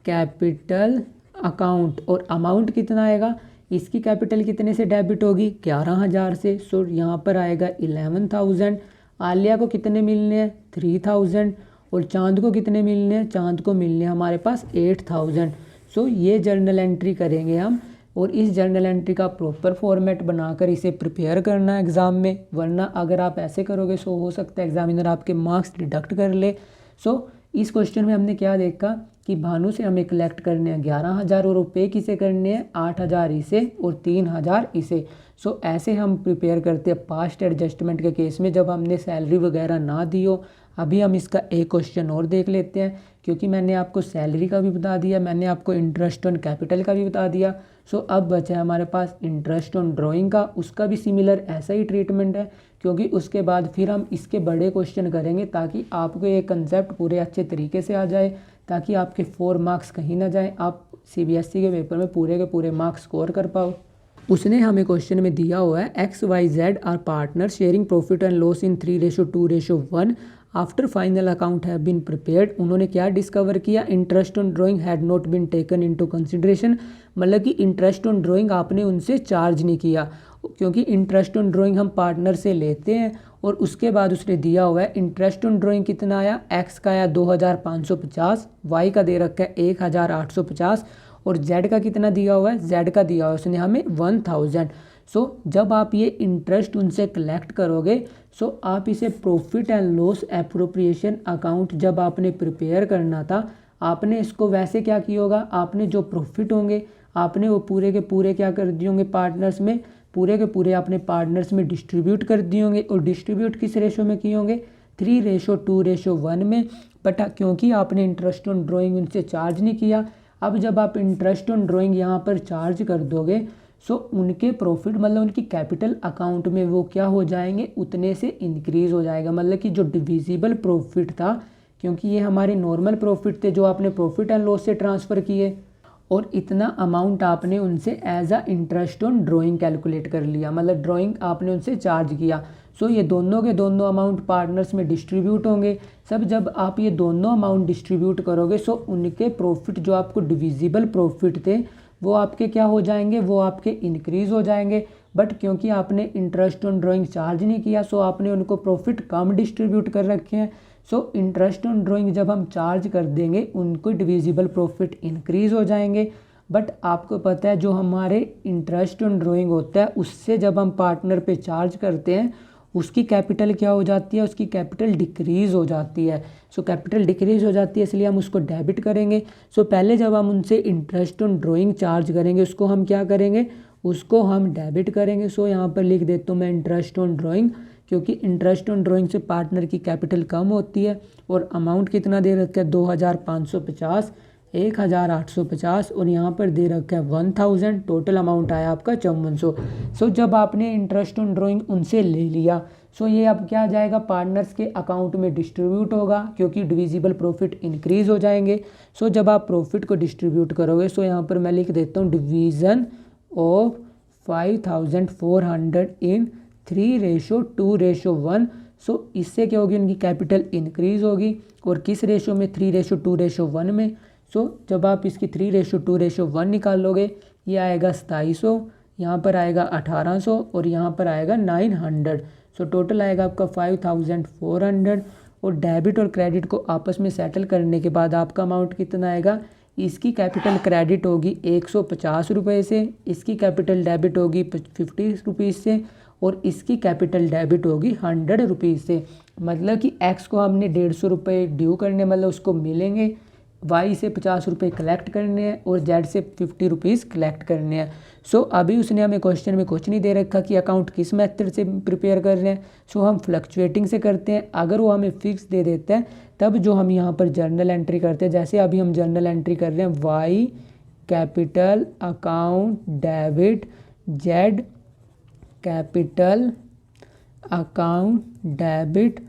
capital account. और अमाउंट कितना आएगा, इसकी कैपिटल कितने से डेबिट होगी 11000 से। सो यहाँ पर आएगा 11000। आलिया को कितने मिलने हैं 3000 और चांद को कितने मिलने हैं, चांद को मिलने हैं हमारे पास 8000। सो ये जर्नल एंट्री करेंगे हम और इस जर्नल एंट्री का प्रॉपर फॉर्मेट बनाकर इसे प्रिपेयर करना है एग्ज़ाम में, वरना अगर आप ऐसे करोगे सो हो सकता है एग्जामिनर आपके मार्क्स डिडक्ट कर ले। सो इस क्वेश्चन में हमने क्या देखा कि भानु से हमें कलेक्ट करने हैं 11000 और रुपये किसे करने हैं 8000 इसे और 3000 इसे। सो ऐसे हम प्रिपेयर करते हैं पास्ट एडजस्टमेंट के केस में जब हमने सैलरी वगैरह ना दी हो। अभी हम इसका एक क्वेश्चन और देख लेते हैं, क्योंकि मैंने आपको सैलरी का भी बता दिया, मैंने आपको इंटरेस्ट ऑन कैपिटल का भी बता दिया। सो अब बचा है हमारे पास इंटरेस्ट ऑन ड्राइंग का, उसका भी सिमिलर ऐसा ही ट्रीटमेंट है, क्योंकि उसके बाद फिर हम इसके बड़े क्वेश्चन करेंगे ताकि आपको ये कंसेप्ट पूरे अच्छे तरीके से आ जाए, ताकि आपके 4 मार्क्स कहीं ना जाए, आप CBSE के पेपर में पूरे के पूरे मार्क्स स्कोर कर पाओ। उसने हमें क्वेश्चन में दिया हुआ है XYZ are partner sharing profit and loss in 3:2:1 after final account have been prepared. उन्होंने क्या डिस्कवर किया, interest on drawing had not been taken into consideration, मतलब कि इंटरेस्ट ऑन ड्राइंग आपने उनसे चार्ज नहीं किया, क्योंकि इंटरेस्ट ऑन ड्राइंग हम पार्टनर से लेते हैं। और उसके बाद उसने दिया हुआ है इंटरेस्ट ऑन ड्राइंग कितना आया, एक्स का आया 2550, वाई का दे रखा है 1850 और जेड का कितना दिया हुआ है, जेड का दिया हुआ है उसने हमें 1000। सो जब आप ये इंटरेस्ट उनसे कलेक्ट करोगे सो आप इसे profit and loss appropriation account जब आपने प्रिपेयर करना था, आपने इसको वैसे क्या किया होगा, आपने जो प्रॉफिट होंगे आपने वो पूरे के पूरे क्या कर दिए होंगे पार्टनर्स में, पूरे के पूरे आपने पार्टनर्स में डिस्ट्रीब्यूट कर दिए होंगे। और डिस्ट्रीब्यूट किस रेशो में किए होंगे, 3:2:1 में। बट क्योंकि आपने इंटरेस्ट ऑन ड्राइंग उनसे चार्ज नहीं किया, अब जब आप इंटरेस्ट ऑन ड्राइंग यहाँ पर चार्ज कर दोगे सो उनके प्रॉफिट मतलब उनकी कैपिटल अकाउंट में वो क्या हो जाएंगे, उतने से इंक्रीज़ हो जाएगा। मतलब कि जो डिविजिबल प्रॉफिट था, क्योंकि ये हमारे नॉर्मल प्रॉफिट थे जो आपने प्रॉफिट एंड लॉस से ट्रांसफ़र किए, और इतना अमाउंट आपने उनसे as a interest on drawing calculate कर लिया, मतलब ड्राइंग आपने उनसे चार्ज किया। सो ये दोनों के दोनों अमाउंट पार्टनर्स में डिस्ट्रीब्यूट होंगे। सब जब आप ये दोनों अमाउंट डिस्ट्रीब्यूट करोगे सो उनके प्रॉफिट जो आपको डिविजिबल प्रॉफिट थे वो आपके क्या हो जाएंगे, वो आपके इंक्रीज़ हो जाएंगे। बट क्योंकि आपने इंटरेस्ट ऑन ड्राइंग चार्ज नहीं किया सो आपने उनको प्रॉफिट कम डिस्ट्रीब्यूट कर रखे हैं। सो इंटरेस्ट ऑन ड्राइंग जब हम चार्ज कर देंगे उनको डिविजिबल प्रॉफिट इंक्रीज़ हो जाएंगे। बट आपको पता है जो हमारे इंटरेस्ट ऑन ड्राइंग होता है उससे जब हम पार्टनर पे चार्ज करते हैं उसकी कैपिटल क्या हो जाती है, उसकी कैपिटल डिक्रीज़ हो जाती है। सो कैपिटल डिक्रीज़ हो जाती है इसलिए हम उसको डेबिट करेंगे। सो पहले जब हम उनसे इंटरेस्ट ऑन ड्राइंग चार्ज करेंगे उसको हम क्या करेंगे, उसको हम डेबिट करेंगे। सो यहाँ पर लिख देता हूँ मैं इंटरेस्ट ऑन ड्राइंग, क्योंकि इंटरेस्ट ऑन ड्राइंग से पार्टनर की कैपिटल कम होती है। और अमाउंट कितना दे रखा है 2550, 1850 और यहाँ पर दे रखा है 1000। टोटल अमाउंट आया आपका 5400। सो जब आपने इंटरेस्ट ऑन ड्राइंग उनसे ले लिया सो ये अब क्या जाएगा पार्टनर्स के अकाउंट में डिस्ट्रीब्यूट होगा, क्योंकि डिविजिबल प्रॉफिट इंक्रीज़ हो जाएंगे। सो जब आप प्रॉफिट को डिस्ट्रीब्यूट करोगे सो यहाँ पर मैं लिख देता हूँ डिवीज़न ऑफ 5400 इन 3:2:1। सो इससे क्या होगी, उनकी कैपिटल इंक्रीज़ होगी। और किस रेशो में, 3:2:1 में। सो जब आप इसकी 3:2:1 निकालोगे ये आएगा 2700, यहाँ पर आएगा 1800 और यहाँ पर आएगा 900। सो टोटल आएगा आपका 5400। और डेबिट और क्रेडिट को आपस में सेटल करने के बाद आपका अमाउंट कितना आएगा, इसकी कैपिटल क्रेडिट होगी 150 रुपये से, इसकी कैपिटल डेबिट होगी 50 रुपीज़ से और इसकी कैपिटल डेबिट होगी 100 रुपीज़ से। मतलब कि एक्स को हमने 150 रुपये ड्यू करने, मतलब उसको मिलेंगे, वाई से 50 रुपये कलेक्ट करने हैं और जेड से 50 रुपीज़ कलेक्ट करने हैं। सो अभी उसने हमें क्वेश्चन में कुछ नहीं दे रखा कि अकाउंट किस मेथड से प्रिपेयर कर रहे हैं। सो हम फ्लक्चुएटिंग से करते हैं। अगर वो हमें फिक्स दे देता है तब जो हम यहाँ पर जर्नल एंट्री करते हैं, जैसे अभी हम जर्नल एंट्री कर रहे हैं Y capital account debit Z capital account debit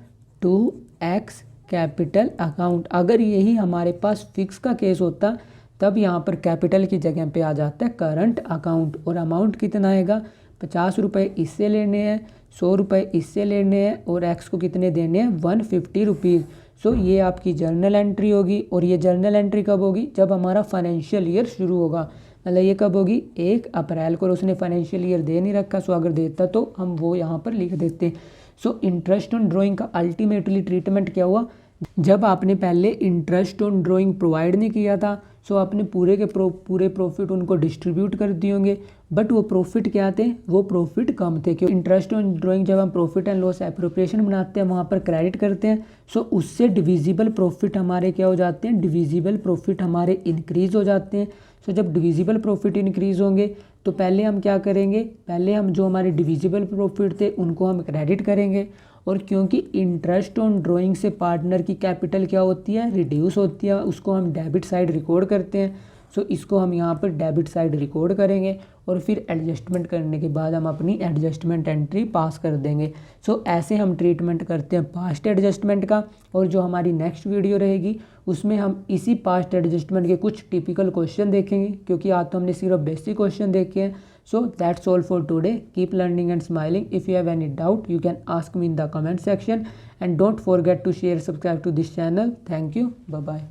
to X capital account. अगर यही हमारे पास फिक्स का केस होता तब यहाँ पर कैपिटल की जगह पे आ जाता है करंट अकाउंट, और अमाउंट कितना आएगा 50 रुपये इससे लेने हैं, 100 रुपये इससे लेने हैं और एक्स को कितने देने हैं 150 रुपीज़। सो ये आपकी जर्नल एंट्री होगी। और ये जर्नल एंट्री कब होगी, जब हमारा फाइनेंशियल ईयर शुरू होगा। मतलब ये कब होगी 1 अप्रैल को। और उसने फाइनेंशियल ईयर दे नहीं रखा, सो अगर देता तो हम वो यहाँ पर लिख देते। सो इंटरेस्ट ऑन ड्राइंग का अल्टीमेटली ट्रीटमेंट क्या हुआ, जब आपने पहले इंटरेस्ट ऑन ड्राइंग प्रोवाइड नहीं किया था सो आपने पूरे के पूरे प्रॉफिट उनको डिस्ट्रीब्यूट कर दिए होंगे, बट वो प्रॉफिट क्या थे, वो प्रॉफिट कम थे। क्योंकि इंटरेस्ट ऑन ड्राइंग जब हम प्रॉफिट एंड लॉस एप्रोप्रिएशन बनाते हैं वहाँ पर क्रेडिट करते हैं, सो उससे डिविजिबल प्रॉफिट हमारे क्या हो जाते हैं, डिविजिबल प्रॉफिट हमारे इंक्रीज़ हो जाते हैं। सो जब डिविजिबल प्रॉफिट इंक्रीज़ होंगे तो पहले हम क्या करेंगे, पहले हम जो हमारे डिविजिबल प्रॉफिट थे उनको हम क्रेडिट करेंगे। और क्योंकि इंटरेस्ट ऑन ड्राइंग से पार्टनर की कैपिटल क्या होती है, रिड्यूस होती है, उसको हम डेबिट साइड रिकॉर्ड करते हैं। सो इसको हम यहाँ पर डेबिट साइड रिकॉर्ड करेंगे और फिर एडजस्टमेंट करने के बाद हम अपनी एडजस्टमेंट एंट्री पास कर देंगे। सो ऐसे हम ट्रीटमेंट करते हैं पास्ट एडजस्टमेंट का। और जो हमारी नेक्स्ट वीडियो रहेगी उसमें हम इसी पास्ट एडजस्टमेंट के कुछ टिपिकल क्वेश्चन देखेंगे, क्योंकि आज तो हमने सिर्फ बेसिक क्वेश्चन देखे हैं। So that's all for today. Keep learning and smiling. If you have any doubt, you can ask me in the comment section. And don't forget to share, subscribe to this channel. Thank you. Bye bye.